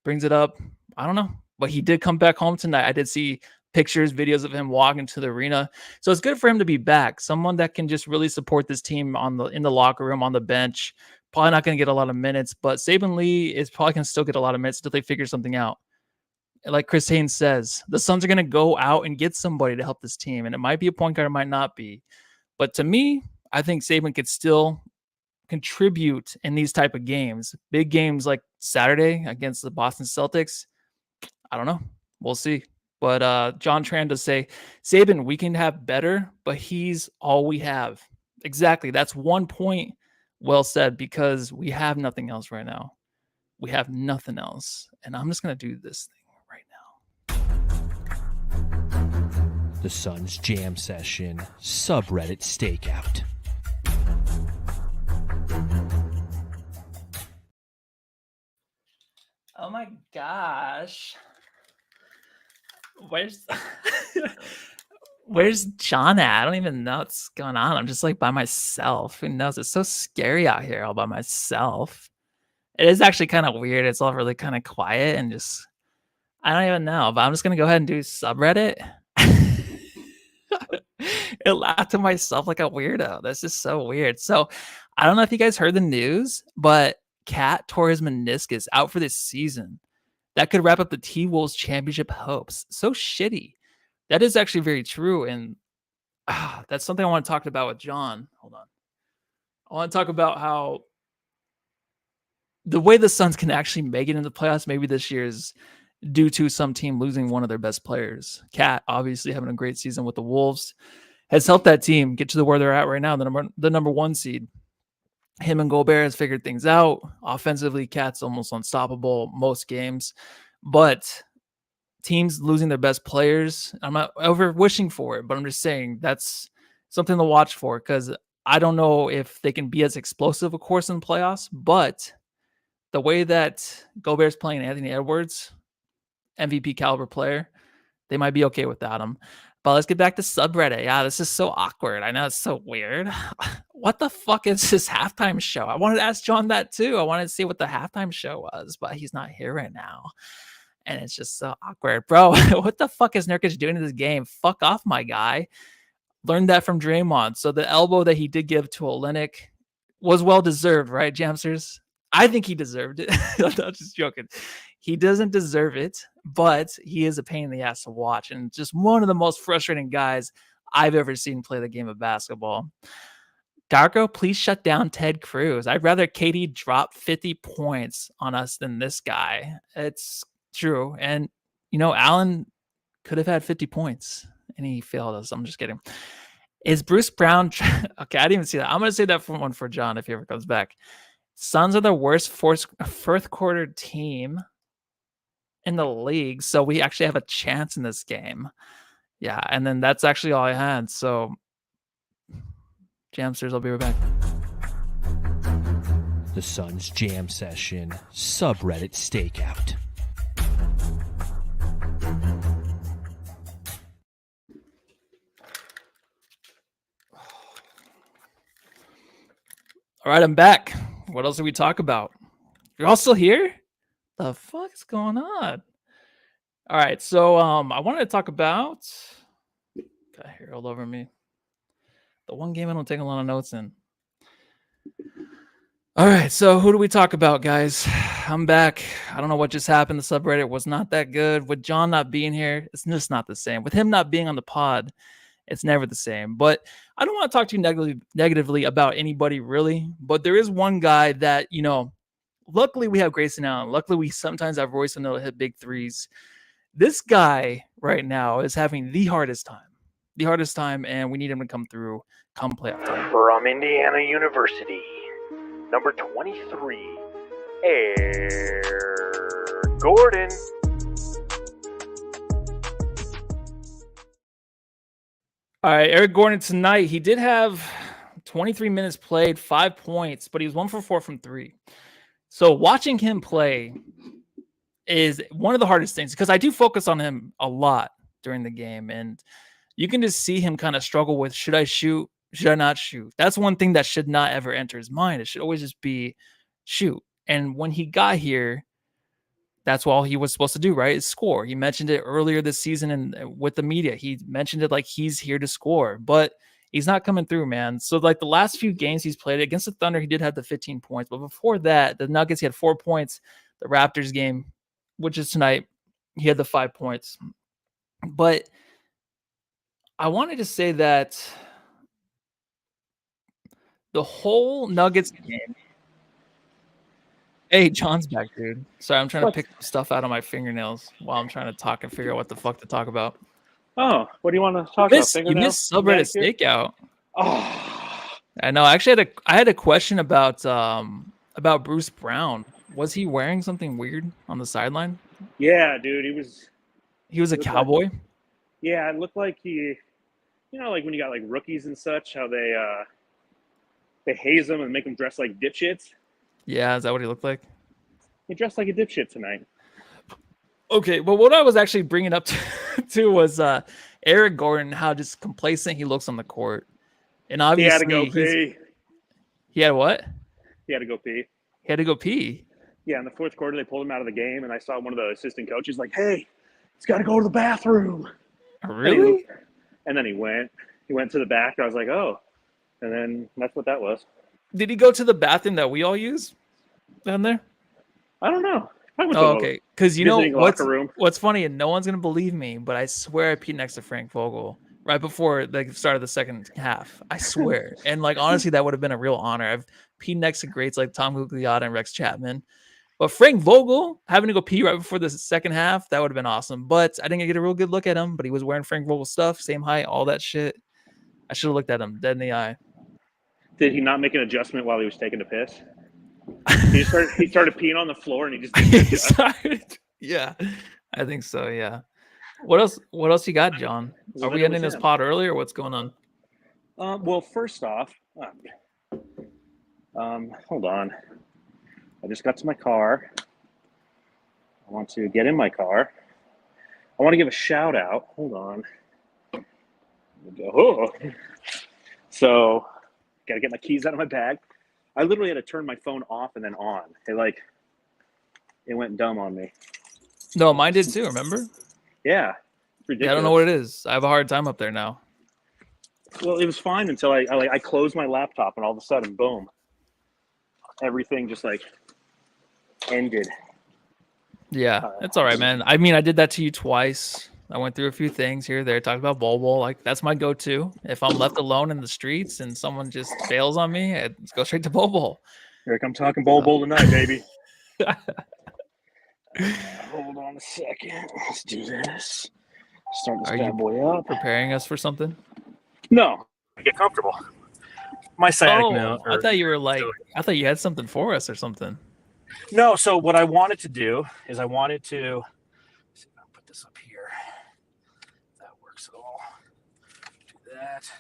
Brings it up. I don't know. But he did come back home tonight. I did see pictures, videos of him walking to the arena. So it's good for him to be back. Someone that can just really support this team in the locker room, on the bench. Probably not going to get a lot of minutes, but Saben Lee is probably going to still get a lot of minutes until they figure something out. Like Chris Haynes says, the Suns are going to go out and get somebody to help this team. And it might be a point guard, it might not be. But to me, I think Saben could still contribute in these type of games. Big games like Saturday against the Boston Celtics. I don't know. We'll see. But John Tran does say, Saben, we can have better, but he's all we have. Exactly. That's one point well said, because we have nothing else right now. We have nothing else. And I'm just going to do this thing right now. The Suns Jam Session Subreddit Stakeout. Oh my gosh. Where's John at? I don't even know what's going on. I'm just like by myself. Who knows? It's so scary out here all by myself. It is actually kind of weird. It's all really kind of quiet and just, I don't even know, but I'm just going to go ahead and do subreddit. I laughed to myself like a weirdo. This is so weird. So I don't know if you guys heard the news, but Cat tore his meniscus, out for this season. That could wrap up the T-Wolves championship hopes. So shitty. That is actually very true. And that's something I want to talk about with John. Hold on. I want to talk about how the way the Suns can actually make it into the playoffs maybe this year is due to some team losing one of their best players. Cat, obviously having a great season with the Wolves, has helped that team get to where they're at right now, the number one seed. Him and Gobert has figured things out. Offensively, Cat's almost unstoppable most games. But teams losing their best players, I'm not over wishing for it, but I'm just saying that's something to watch for, because I don't know if they can be as explosive, of course, in the playoffs, but the way that Gobert's playing Anthony Edwards, MVP caliber player, they might be okay without him. But let's get back to subreddit. Yeah, this is so awkward. I know it's so weird. What the fuck is this halftime show? I wanted to ask John that too. I wanted to see what the halftime show was, but he's not here right now. And it's just so awkward. Bro, what the fuck is Nurkic doing in this game? Fuck off, my guy. Learned that from Draymond. So the elbow that he did give to Olynyk was well-deserved, right, Jamsters? I think he deserved it. I'm not just joking. He doesn't deserve it, but he is a pain in the ass to watch, and just one of the most frustrating guys I've ever seen play the game of basketball. Darko, please shut down Ted Cruz. I'd rather KD drop 50 points on us than this guy. It's true. And, you know, Allen could have had 50 points, and he failed us. I'm just kidding. Is Bruce Brown... Okay, I didn't even see that. I'm going to say that one for John if he ever comes back. Suns are the worst fourth quarter team in the league, so we actually have a chance in this game. Yeah, and then that's actually all I had. So, Jamsters, I'll be right back. The Suns Jam Session Subreddit Stakeout. All right, I'm back. What else did we talk about? You're all still here? The fuck is going on? All right, so I wanted to talk about... Got hair all over me. The one game I don't take a lot of notes in. All right, so who do we talk about, guys? I'm back. I don't know what just happened. The subreddit was not that good. With John not being here, it's just not the same. With him not being on the pod, it's never the same. But I don't want to talk too negatively about anybody, really. But there is one guy that, you know, luckily we have Grayson Allen. Luckily we sometimes have Royce O'Neal hit big threes. This guy right now is having the hardest time, and we need him to come through come playoff time. From Indiana University, number 23, Air Gordon. All right, Eric Gordon tonight, he did have 23 minutes played, 5 points, but he was 1 for 4 from 3. So watching him play is one of the hardest things, because I do focus on him a lot during the game, and you can just see him kind of struggle with, should I shoot? Should I not shoot? That's one thing that should not ever enter his mind. It should always just be shoot. And when he got here, that's all he was supposed to do, right? Is score. He mentioned it earlier this season and with the media. He mentioned it like he's here to score, but he's not coming through, man. So like the last few games he's played against the Thunder, he did have the 15 points, but before that, the Nuggets, he had 4 points. The Raptors game, which is tonight, he had the 5 points. But I wanted to say that the whole Nuggets game. Hey, John's back, dude. Sorry, I'm trying to pick stuff out of my fingernails while I'm trying to talk and figure out what the fuck to talk about. Oh, what do you want to talk about? You missed Subreddit Stakeout. Oh, I know. Actually, I had a question about Bruce Brown. Was he wearing something weird on the sideline? yeah, dude. He was a cowboy. Like, yeah, it looked like he, like when you got like rookies and such, how they haze them and make them dress like dipshits. Yeah, is that what he looked like? He dressed like a dipshit tonight. Okay, but what I was actually bringing up to was Eric Gordon, how just complacent he looks on the court. And obviously, he had to go pee. He had what? He had to go pee. He had to go pee? Yeah, in the fourth quarter, they pulled him out of the game, and I saw one of the assistant coaches like, hey, he's got to go to the bathroom. Really? And then he went to the back. I was like, oh. And then that's what that was. Did he go to the bathroom that we all use down there? I don't know. Okay. Because what's funny, and no one's going to believe me, but I swear I peed next to Frank Vogel right before the start of the second half. I swear. And like, honestly, that would have been a real honor. I've peed next to greats like Tom Gugliotta and Rex Chapman. But Frank Vogel having to go pee right before the second half, that would have been awesome. But I didn't get a real good look at him, but he was wearing Frank Vogel stuff, same height, all that shit. I should have looked at him dead in the eye. Did he not make an adjustment while he was taking a piss? He started peeing on the floor and he just started. Yeah, I think so. Yeah. What else you got, John? Are we ending this pod early or what's going on? Well, first off, hold on. I just got to my car. I want to get in my car. I want to give a shout out. Hold on. Oh. So, gotta get my keys out of my bag. I literally had to turn my phone off and then on. It went dumb on me. No, mine did too. Remember? Yeah, it's ridiculous. Yeah, I don't know what it is. I have a hard time up there now. Well, it was fine until I closed my laptop and all of a sudden, boom, everything just like ended. Yeah, it's all right, man. I mean, I did that to you twice. I went through a few things here, there, talked about Bol Bol. Like, that's my go-to. If I'm left alone in the streets and someone just bails on me, I go straight to Bol Bol. Eric, I'm talking Bol Bol tonight, baby. Hold on a second. Let's do this. Start this bad boy up. Preparing us for something? No. Get comfortable. My sciatic nerve. I thought you were like, I thought you had something for us or something. No, so what I wanted to do is I wanted to see if I can put this up here. That works at all. Do that.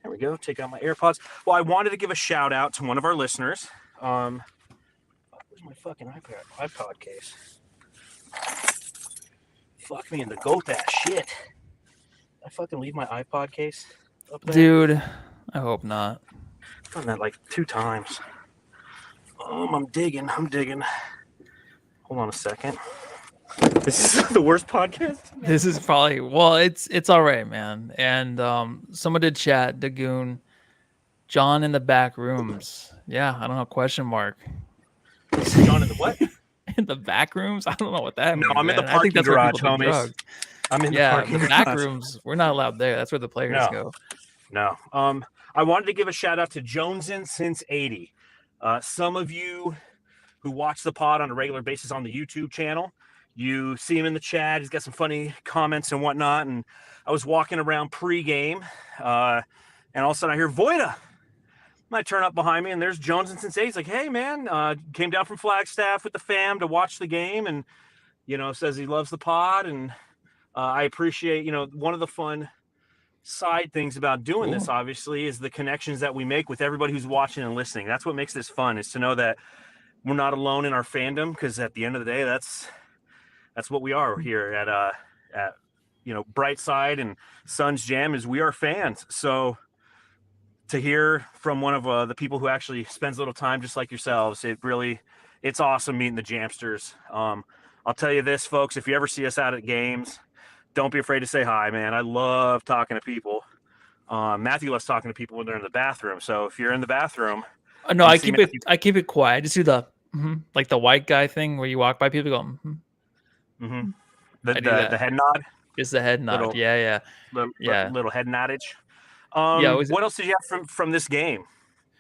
There we go. Take out my AirPods. Well, I wanted to give a shout out to one of our listeners. Where's my fucking iPod case? Fuck me in the goat that shit. Did I fucking leave my iPod case up there? Dude, I hope not. I've done that like 2 times. I'm digging. Hold on a second. This is the worst podcast. This is probably, well, it's all right, man. And someone did chat, Dagoon, John in the back rooms. Yeah, I don't know, question mark. John in the what? In the back rooms? I don't know what that means. No, I'm in the I think parking that's garage, where people do homies. drugs. I'm in the Yeah, parking the back garage. rooms, we're not allowed there. That's where the players go. No. I wanted to give a shout out to Jonesin since 80. Some of you who watch the pod on a regular basis on the YouTube channel, you see him in the chat. He's got some funny comments and whatnot. And I was walking around pregame, and all of a sudden I hear Voida. And I turn up behind me, and there's Jonesin since 80. He's like, hey, man, came down from Flagstaff with the fam to watch the game, and, says he loves the pod. And I appreciate, one of the fun side things about doing this, obviously, is the connections that we make with everybody who's watching and listening. That's what makes this fun, is to know that we're not alone in our fandom, because at the end of the day, that's what we are here at Brightside and Suns Jam, is we are fans. So to hear from one of the people who actually spends a little time just like yourselves, it's awesome meeting the Jamsters. I'll tell you this, folks, if you ever see us out at games, don't be afraid to say hi, man. I love talking to people. Matthew loves talking to people when they're in the bathroom. So if you're in the bathroom, No, I keep it quiet. I just do the like the white guy thing where you walk by people go. The head nod. Just the head nod. Yeah. Little head noddage. What else did you have from this game?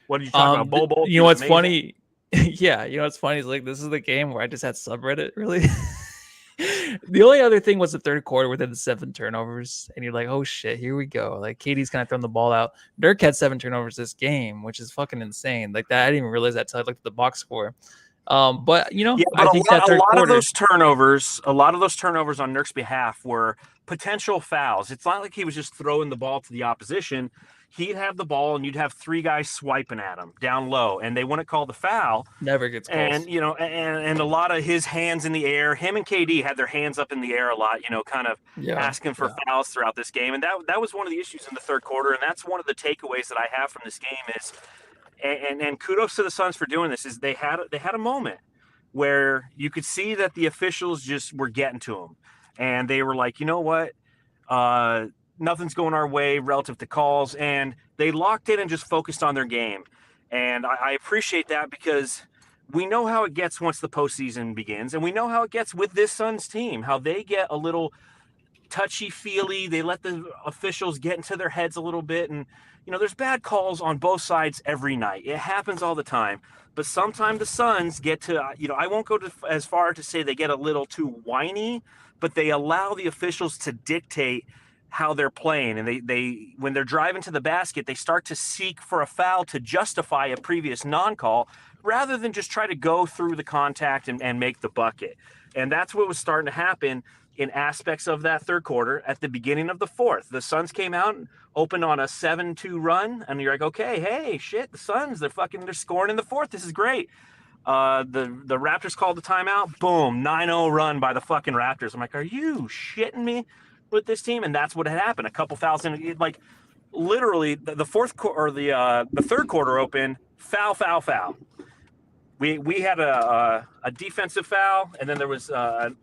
What did you talk about? Bol Bol. You know what's funny? Yeah, you know what's funny is like this is the game where I just had subreddit really. The only other thing was the third quarter within the 7 turnovers, and you're like, oh shit, here we go. Like KD's kind of throwing the ball out. Dirk had 7 turnovers this game, which is fucking insane. Like that, I didn't even realize that until I looked at the box score. But you know, I think that third quarter, a lot of those turnovers on Nurk's behalf were potential fouls. It's not like he was just throwing the ball to the opposition. He'd have the ball and you'd have 3 guys swiping at him down low, and they wouldn't call the foul. Never gets called. And and a lot of his hands in the air. Him and KD had their hands up in the air a lot, kind of asking for fouls throughout this game. And that was one of the issues in the third quarter. And that's one of the takeaways that I have from this game is, and kudos to the Suns for doing this, is they had a moment where you could see that the officials just were getting to them, and they were like, you know what, nothing's going our way relative to calls, and they locked in and just focused on their game. And I appreciate that, because we know how it gets once the postseason begins, and we know how it gets with this Suns team, how they get a little touchy-feely. They let the officials get into their heads a little bit, and there's bad calls on both sides every night. It happens all the time. But sometimes the Suns get to, I won't go as far to say they get a little too whiny, but they allow the officials to dictate how they're playing. And they when they're driving to the basket, they start to seek for a foul to justify a previous non-call rather than just try to go through the contact and make the bucket. And that's what was starting to happen in aspects of that third quarter. At the beginning of the fourth, the Suns came out and opened on a 7-2 run, and you're like, okay, hey, shit, the Suns, they're scoring in the fourth. This is great. The Raptors called the timeout. Boom, 9-0 run by the fucking Raptors. I'm like, are you shitting me with this team? And that's what had happened. A couple fouls in, like literally the fourth quarter, or the third quarter open, foul. We had a defensive foul, and then there was it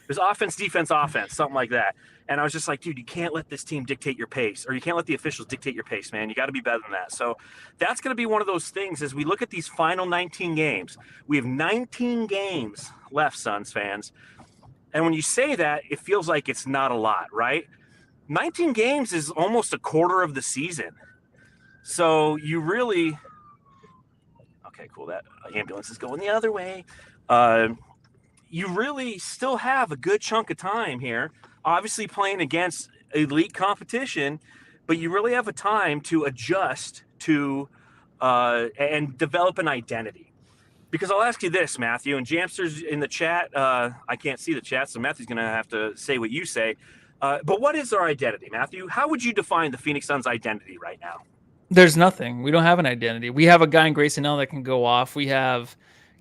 was offense, defense, something like that. And I was just like, dude, you can't let this team dictate your pace, or you can't let the officials dictate your pace, man. You got to be better than that. So that's going to be one of those things as we look at these final 19 games. We have 19 games left, Suns fans. And when you say that, it feels like it's not a lot, right? 19 games is almost a quarter of the season. So you really... Okay, cool. That ambulance is going the other way. You really still have a good chunk of time here, obviously playing against elite competition, but you really have a time to adjust to and develop an identity. Because I'll ask you this, Matthew, and Jamster's in the chat. I can't see the chat, so Matthew's going to have to say what you say. But what is our identity, Matthew? How would you define the Phoenix Suns' identity right now? There's nothing. We don't have an identity. We have a guy in Grayson Allen that can go off. We have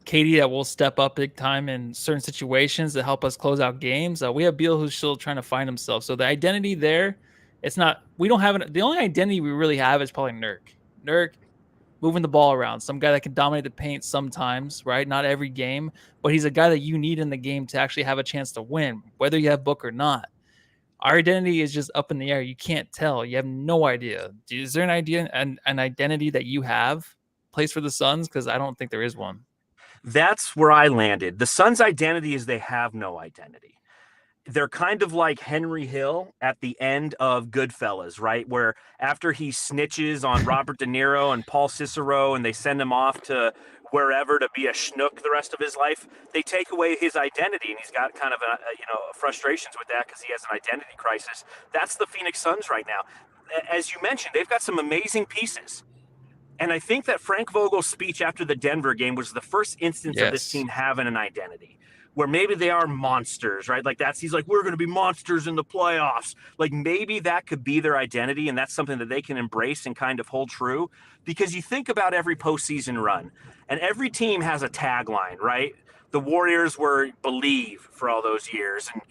KD that will step up big time in certain situations to help us close out games. We have Beal who's still trying to find himself. So the identity there, it's not. We don't have the only identity we really have is probably Nurk. Nurk moving the ball around, some guy that can dominate the paint sometimes, right? Not every game, but he's a guy that you need in the game to actually have a chance to win, whether you have Book or not. Our identity is just up in the air. You can't tell. You have no idea. Is there an idea and an identity that you have placed for the Suns? Because I don't think there is one. That's where I landed. The Suns' identity is they have no identity. They're kind of like Henry Hill at the end of Goodfellas, right? Where after he snitches on Robert De Niro and Paul Cicero and they send him off to wherever to be a schnook the rest of his life, they take away his identity, and he's got kind of frustrations with that because he has an identity crisis. That's the Phoenix Suns right now. As you mentioned, they've got some amazing pieces. And I think that Frank Vogel's speech after the Denver game was the first instance of this team having an identity, where maybe they are monsters, right? Like he's like, we're going to be monsters in the playoffs. Like maybe that could be their identity, and that's something that they can embrace and kind of hold true. Because you think about every postseason run, and every team has a tagline, right? The Warriors were believe for all those years. And,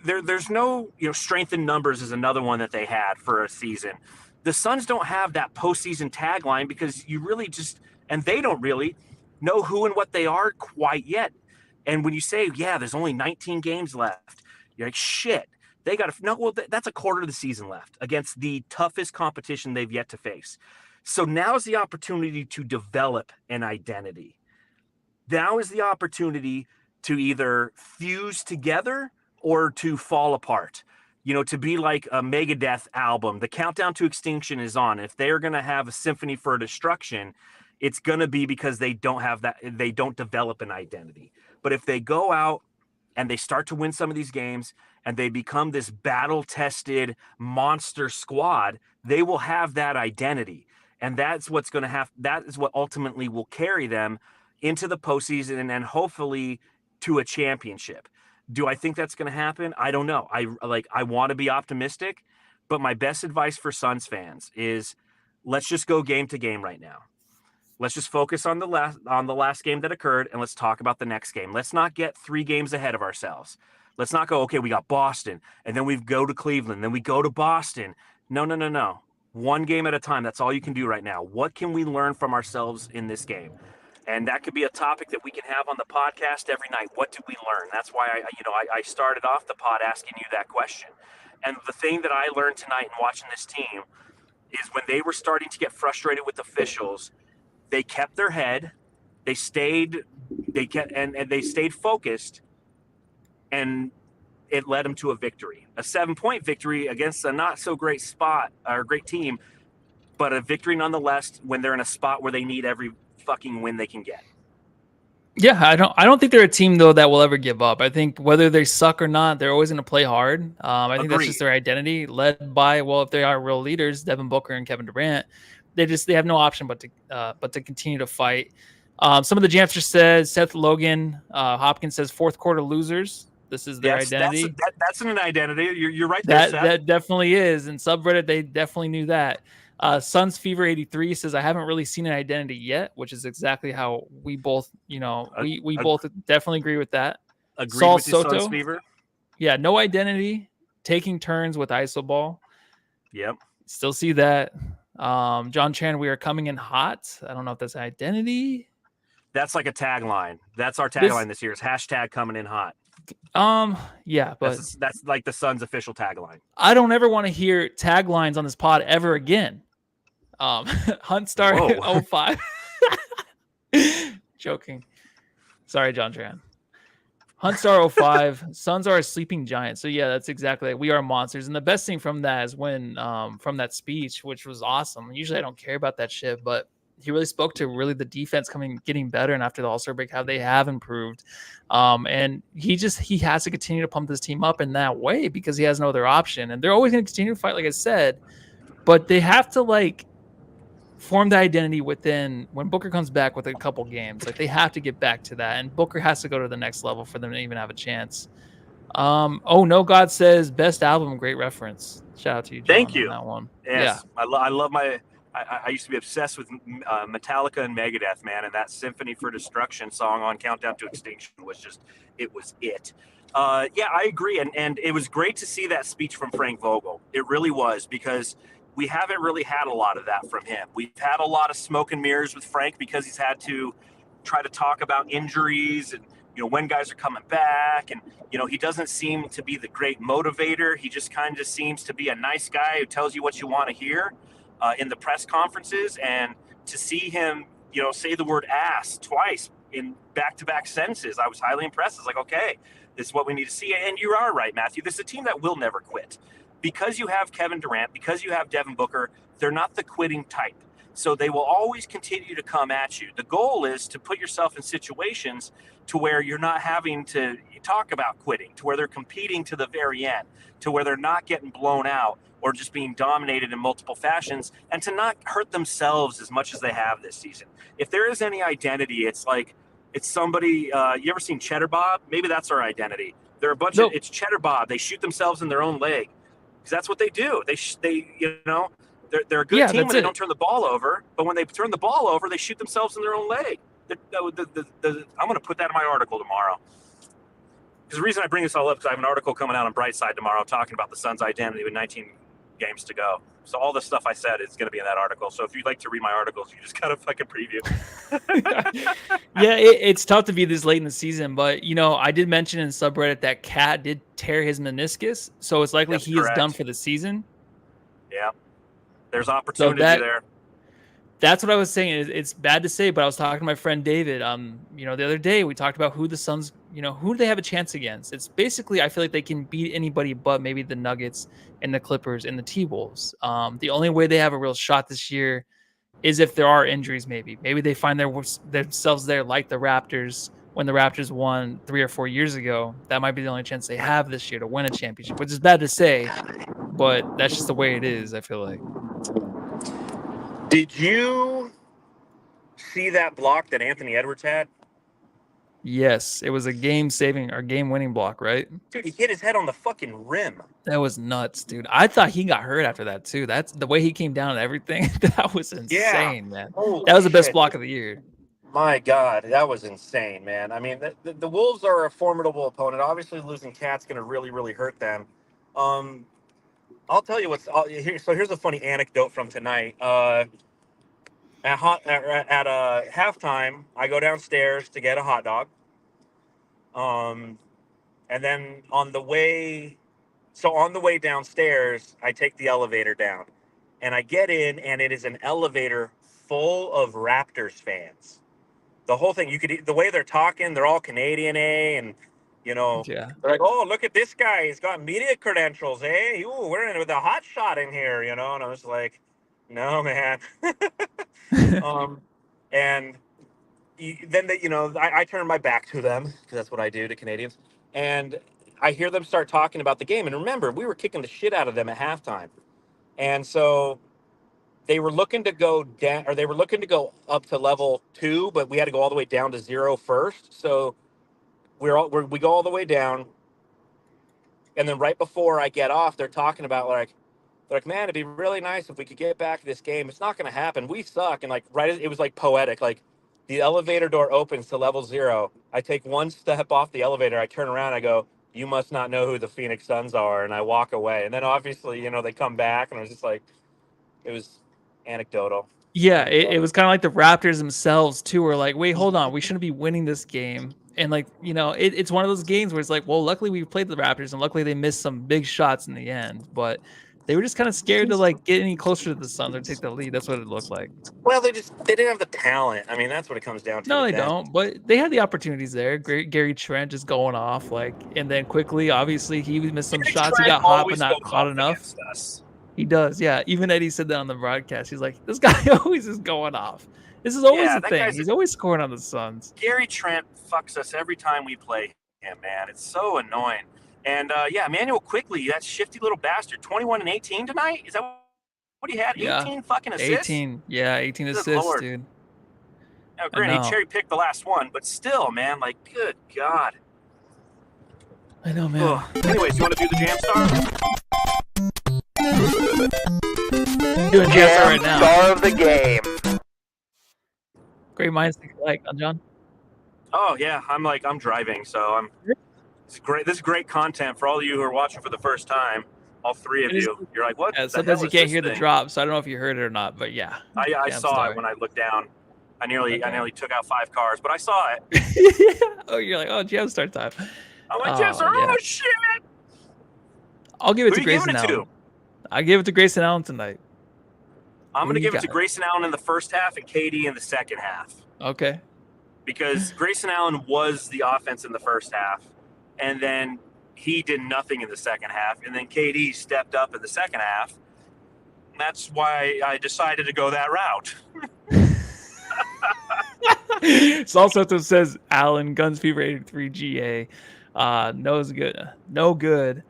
there's no, strength in numbers is another one that they had for a season. The Suns don't have that postseason tagline because you really just, and they don't really, know who and what they are quite yet. And when you say, yeah, there's only 19 games left, you're like, shit, they got to, no, well, that's a quarter of the season left against the toughest competition they've yet to face. So now is the opportunity to develop an identity. Now is the opportunity to either fuse together or to fall apart. You know, to be like a Megadeth album. The Countdown to Extinction is on. If they're going to have a Symphony for Destruction, it's going to be because they don't have that, they don't develop an identity. But if they go out and they start to win some of these games and they become this battle-tested monster squad, they will have that identity. And that's what's going to have, that is what ultimately will carry them into the postseason and hopefully to a championship. Do I think that's going to happen? I don't know. I want to be optimistic, but my best advice for Suns fans is let's just go game to game right now. Let's just focus on the last game that occurred, and let's talk about the next game. Let's not get 3 games ahead of ourselves. Let's not go, okay, we got Boston, and then we go to Cleveland, then we go to Boston. No. One game at a time. That's all you can do right now. What can we learn from ourselves in this game? And that could be a topic that we can have on the podcast every night. What did we learn? That's why I started off the pod asking you that question. And the thing that I learned tonight in watching this team is when they were starting to get frustrated with officials, they kept their head, they stayed focused, and it led them to a victory. A 7-point victory against a not so great spot or great team, but a victory nonetheless when they're in a spot where they need every fucking win they can get. Yeah, I don't think they're a team though that will ever give up. I think whether they suck or not, they're always going to play hard. I think that's just their identity, led by, well, if they are real leaders, Devin Booker and Kevin Durant, they have no option but to continue to fight. Some of the Jamsters said, Seth Logan Hopkins says fourth quarter losers. This is their identity. That's an identity. You're right there, Seth. That definitely is. In subreddit, they definitely knew that. Suns Fever 83 says, I haven't really seen an identity yet, which is exactly how we both, we both definitely agree with that. Agreed Saul with Soto, Suns Fever. Yeah, no identity, taking turns with iso ball. Yep. Still see that. John Chan, we are coming in hot. I don't know if that's an identity. That's like a tagline. That's our tagline this year is hashtag coming in hot. Yeah, but that's like the Suns official tagline. I don't ever want to hear taglines on this pod ever again. Huntstar 05. Joking. Sorry, John Tran. Huntstar 05. Suns are a sleeping giant. So yeah, that's exactly it. We are monsters. And the best thing from that is when from that speech, which was awesome. Usually I don't care about that shit, but he really spoke to really the defense getting better, and after the All-Star break, how they have improved. And he has to continue to pump this team up in that way because he has no other option. And they're always going to continue to fight, like I said, but they have to form the identity within when Booker comes back with a couple games. Like they have to get back to that, and Booker has to go to the next level for them to even have a chance. No God says best album, great reference. Shout out to you, John. Thank you. On that one. Yes, yeah. I love my. I used to be obsessed with Metallica and Megadeth, man, and that Symphony for Destruction song on Countdown to Extinction was it. Yeah, I agree, and it was great to see that speech from Frank Vogel. It really was, because we haven't really had a lot of that from him. We've had a lot of smoke and mirrors with Frank because he's had to try to talk about injuries and when guys are coming back, and he doesn't seem to be the great motivator. He just kind of seems to be a nice guy who tells you what you want to hear. In the press conferences, and to see him, say the word ass twice in back-to-back sentences, I was highly impressed. It's like, okay, this is what we need to see. And you are right, Matthew. This is a team that will never quit. Because you have Kevin Durant, because you have Devin Booker, they're not the quitting type. So they will always continue to come at you. The goal is to put yourself in situations to where you're not having to talk about quitting, to where they're competing to the very end, to where they're not getting blown out or just being dominated in multiple fashions, and to not hurt themselves as much as they have this season. If there is any identity, it's somebody, you ever seen Cheddar Bob? Maybe that's our identity. They're a bunch of, it's Cheddar Bob. They shoot themselves in their own leg. Because that's what they do. They're a good team when they don't turn the ball over, but when they turn the ball over, they shoot themselves in their own leg. I'm going to put that in my article tomorrow. Because the reason I bring this all up is I have an article coming out on Brightside tomorrow talking about the Suns' identity with 19 games to go. So all the stuff I said is going to be in that article. So if you'd like to read my articles, you just got to fucking preview. Yeah, it's tough to be this late in the season, but I did mention in subreddit that Cat did tear his meniscus, so it's likely he is done for the season. Yeah, there's opportunity there. That's what I was saying. It's bad to say, but I was talking to my friend David. The other day we talked about who the Suns, who do they have a chance against? It's basically I feel like they can beat anybody but maybe the Nuggets and the Clippers and the T-Wolves. The only way they have a real shot this year is if there are injuries. Maybe they find themselves there like the Raptors when the Raptors won 3 or 4 years ago. That might be the only chance they have this year to win a championship, which is bad to say, but that's just the way it is. I feel like. Did you see that block that Anthony Edwards had? Yes, it was a game-saving or game-winning block, right? Dude, he hit his head on the fucking rim. That was nuts, dude. I thought he got hurt after that too. That's the way he came down and everything. That was insane, man. Holy that was the best shit. block of the year. My God, that was insane, man. I mean, the Wolves are a formidable opponent. Obviously, losing Cat's going to really, really hurt them. I'll tell you what's here. So here's a funny anecdote from tonight. At halftime, I go downstairs to get a hot dog. And then on the way downstairs, I take the elevator down, and I get in, and it is an elevator full of Raptors fans. The whole thing, the way they're talking, they're all Canadian, and they're like, "Oh, look at this guy, he's got media credentials, Ooh, we're in with a hot shot in here, And I was like, "No, man." And then I turn my back to them because that's what I do to Canadians, and I hear them start talking about the game. And remember, we were kicking the shit out of them at halftime, and so they were looking to go down, or they were looking to go up to level 2, but we had to go all the way down to 0 first. So we go all the way down, and then right before I get off, they're talking about like, man, it'd be really nice if we could get back to this game. It's not going to happen. We suck. And it was like poetic. Like the elevator door opens to level 0. I take one step off the elevator. I turn around. I go, "You must not know who the Phoenix Suns are." And I walk away. And then obviously, they come back, and I was just like, it was anecdotal. Yeah, it was kind of like the Raptors themselves too. Were like, wait, hold on, we shouldn't be winning this game. And it's one of those games where it's like, well, luckily we played the Raptors, and luckily they missed some big shots in the end, but they were just kind of scared to get any closer to the Suns or take the lead. That's what it looked like. Well, they didn't have the talent. I mean, that's what it comes down to. No, they don't. But they had the opportunities there. Gary Trent just going off and then quickly, obviously, he missed some shots. He got hot, but not hot enough. He does, yeah. Even Eddie said that on the broadcast. He's like, this guy always is going off. This is always the thing. He's always scoring on the Suns. Gary Trent fucks us every time we play him, man. It's so annoying. And Emmanuel Quickly, that shifty little bastard, 21 and 18 tonight. Is that what he had? 18 fucking assists. 18 assists, Lord. Dude. Now, granted, he cherry picked the last one, but still, man, good God. I know, man. Anyways, you want to do the Jam Star? Doing Jam Star right now. Star of the game. Great minds think alike, John. Oh yeah, I'm driving, so it's great. This is great content for all of you who are watching for the first time. All 3 of you. You're like, what? Yeah, sometimes you can't hear the drop, so I don't know if you heard it or not, but yeah. I saw it when I looked down. I nearly took out 5 cars, but I saw it. Oh, you're like, Jam Star time. I'm like, Jam Star, oh shit! I'll give it to Grayson Allen. I give it to Grayson Allen tonight. I'm going to give it to Grayson Allen in the first half and KD in the second half. Okay. Because Grayson Allen was the offense in the first half, and then he did nothing in the second half, and then KD stepped up in the second half. And that's why I decided to go that route. Salsa says Allen, Guns Fever 83 GA. No good.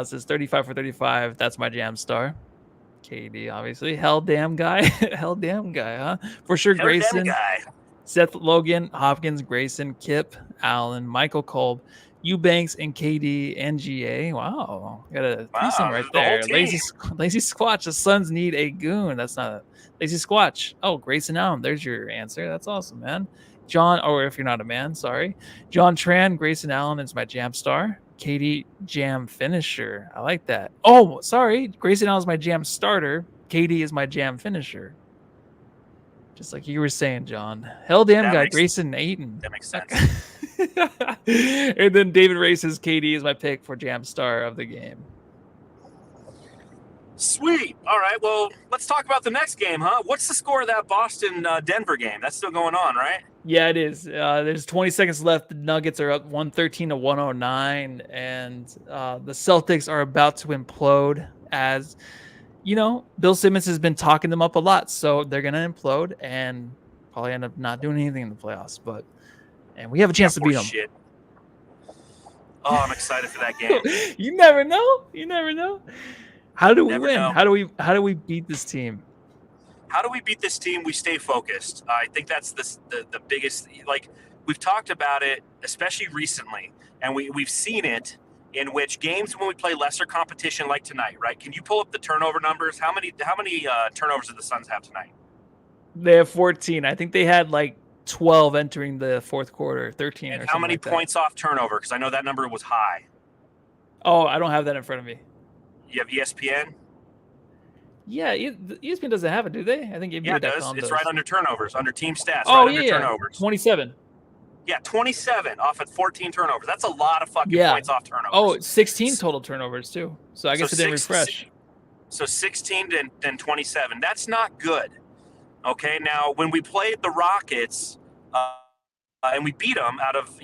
Says 35 for 35. That's my Jam Star. KD, obviously. Hell damn guy, huh? For sure, Grayson. Seth Logan, Hopkins, Grayson, Kip, Allen, Michael Kolb, Eubanks, and KD and GA. Wow. Got a threesome right there. Lazy Squatch. The Suns need a goon. That's not a Lazy Squatch. Oh, Grayson Allen. There's your answer. That's awesome, man. John, or if you're not a man, sorry. John Tran, Grayson Allen is my Jam Star. KD jam finisher. I like that. Oh, sorry. Grayson Allen is my jam starter. KD is my jam finisher. Just like you were saying, John. Hell damn guy, Grayson Ayton. That makes sense. And then David Ray says KD is my pick for jam star of the game. Sweet. All right. Well, let's talk about the next game, huh? What's the score of that Boston-Denver game? That's still going on, right? Yeah, it is. There's 20 seconds left. The Nuggets are up 113 to 109, and the Celtics are about to implode. As you know, Bill Simmons has been talking them up a lot, so they're gonna implode and probably end up not doing anything in the playoffs. And we have a chance to beat them. Shit. Oh, I'm excited for that game. You never know. You never know. How do we win? Know. How do we beat this team? How do we beat this team? We stay focused. I think that's the biggest. Like, we've talked about it, especially recently, and we've seen it in which games when we play lesser competition like tonight, right? Can you pull up the turnover numbers? How many turnovers did the Suns have tonight? They have 14. I think they had like 12 entering the fourth quarter, 13. And or how many like points off turnover? Because I know that number was high. Oh, I don't have that in front of me. You have ESPN? Yeah, ESPN doesn't have it, do they? I think it does. It's right under turnovers, under team stats. Oh, right yeah, under turnovers. 27. Yeah, 27 off at 14 turnovers. That's a lot of fucking points off turnovers. Oh, 16 total turnovers, too. So I guess it didn't refresh. So 16 then 27. That's not good. Okay, now when we played the Rockets and we beat them out of,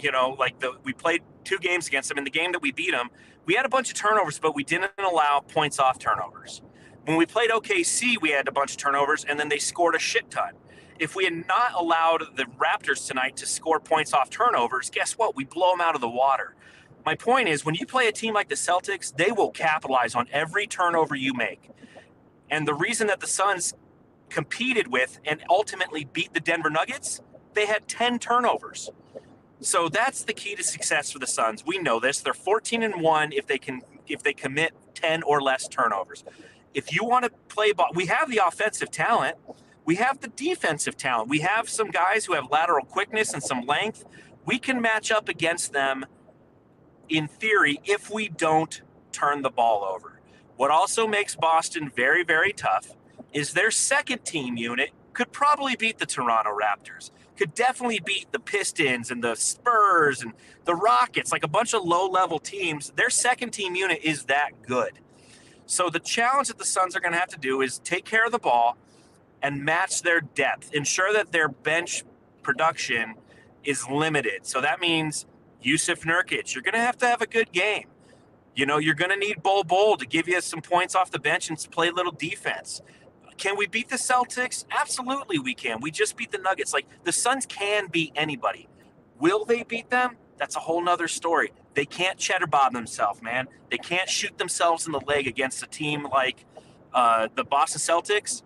we played 2 games against them. In the game that we beat them, we had a bunch of turnovers, but we didn't allow points off turnovers. When we played OKC, we had a bunch of turnovers, and then they scored a shit ton. If we had not allowed the Raptors tonight to score points off turnovers, guess what? We blow them out of the water. My point is, when you play a team like the Celtics, they will capitalize on every turnover you make. And the reason that the Suns competed with and ultimately beat the Denver Nuggets, they had 10 turnovers. So that's the key to success for the Suns. We know this. They're 14-1 if they commit 10 or less turnovers. If you want to play ball, we have the offensive talent. We have the defensive talent. We have some guys who have lateral quickness and some length. We can match up against them in theory if we don't turn the ball over. What also makes Boston very, very tough is their second team unit could probably beat the Toronto Raptors, could definitely beat the Pistons and the Spurs and the Rockets, like a bunch of low-level teams. Their second team unit is that good. So the challenge that the Suns are going to have to do is take care of the ball and match their depth, ensure that their bench production is limited. So that means Yusuf Nurkic, you're going to have a good game. You're going to need Bol Bol to give you some points off the bench and play a little defense. Can we beat the Celtics? Absolutely we can. We just beat the Nuggets. Like, the Suns can beat anybody. Will they beat them? That's a whole nother story. They can't cheddar bob themselves, man. They can't shoot themselves in the leg against a team like the Boston Celtics,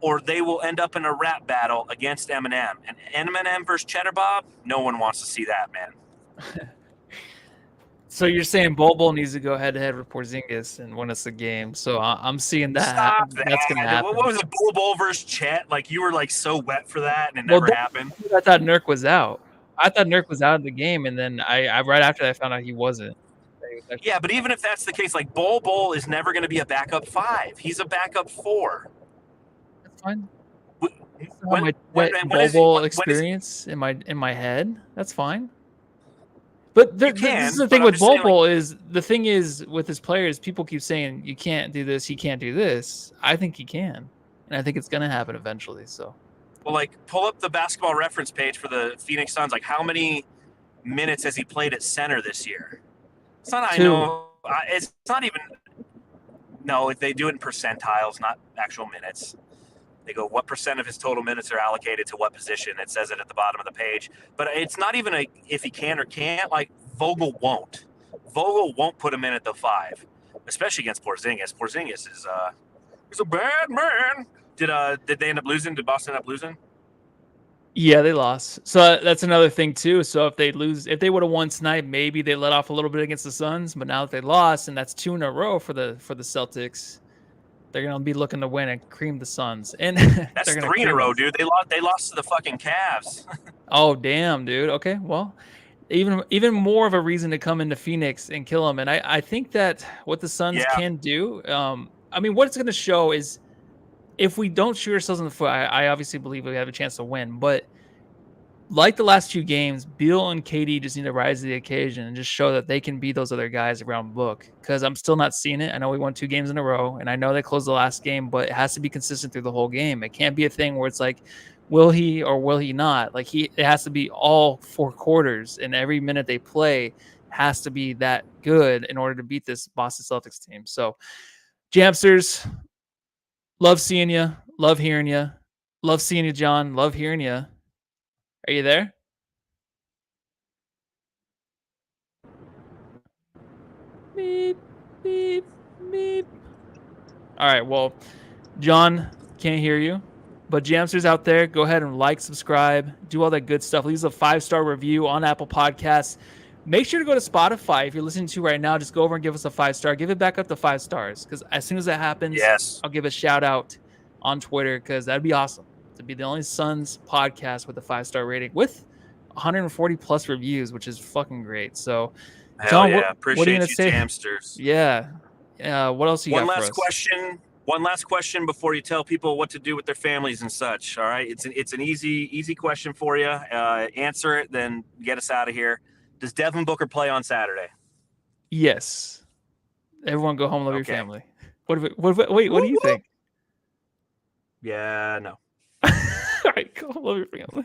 or they will end up in a rap battle against Eminem. And Eminem versus Cheddar Bob, no one wants to see that, man. So you're saying Bol Bol needs to go head-to-head with Porzingis and win us a game. So I'm seeing that. Stop that. That's going to happen. What was it, Bol Bol versus Chet? Like, you were, so wet for that, and it never happened. I thought Nurk was out. I thought Nurk was out of the game, and then I right after that I found out he wasn't. Yeah, but even if that's the case, Bol Bol is never going to be a backup 5. He's a backup 4. That's fine. When Bol Bol experience in my head. That's fine. But this is the thing with Bol Bol is the thing is with his players, people keep saying you can't do this, he can't do this. I think he can, and I think it's going to happen eventually. So. Well, pull up the basketball reference page for the Phoenix Suns. How many minutes has he played at center this year? It's not. 2. I know. It's not even. No, they do it in percentiles, not actual minutes. They go, what % of his total minutes are allocated to what position? It says it at the bottom of the page. But it's not even if he can or can't. Vogel won't. Vogel won't put him in at the 5, especially against Porzingis. Porzingis is he's a bad man. Did they end up losing? Did Boston end up losing? Yeah, they lost. So that's another thing too. So if they would have won tonight, maybe they let off a little bit against the Suns. But now that they lost, and that's 2 in a row for the Celtics, they're gonna be looking to win and cream the Suns. And that's 3 in a row, dude. They lost to the fucking Cavs. Oh damn, dude. Okay, well, even more of a reason to come into Phoenix and kill him. And I think that what the Suns can do, I mean, what it's going to show is if we don't shoot ourselves in the foot, I obviously believe we have a chance to win. But like the last 2 games, Beal and KD just need to rise to the occasion and just show that they can be those other guys around Book. Because I'm still not seeing it. I know we won 2 games in a row, and I know they closed the last game, but it has to be consistent through the whole game. It can't be a thing where it's like, will he or will he not? Like it has to be all 4 quarters, and every minute they play has to be that good in order to beat this Boston Celtics team. So, Jamsters, love seeing you, love hearing you, love seeing you, John, love hearing you. Are you there? Beep, beep, beep. All right, well, John can't hear you. But Jamsters out there, go ahead and like, subscribe, do all that good stuff. Leave us a 5-star review on Apple Podcasts. Make sure to go to Spotify. If you're listening to right now, just go over and give us a 5-star. Give it back up to 5 stars. Because as soon as that happens, I'll give a shout out on Twitter because that'd be awesome to be the only Suns podcast with a 5-star rating with 140 plus reviews, which is fucking great. So, John, what are you gonna say? Jamsters. Yeah. What else you got for us? One last question before you tell people what to do with their families and such. All right, it's an easy question for you. Answer it, then get us out of here. Does Devin Booker play on Saturday? Yes. Everyone go home, love your family. Wait, what do you think? Yeah, no. All right, go home, love your family.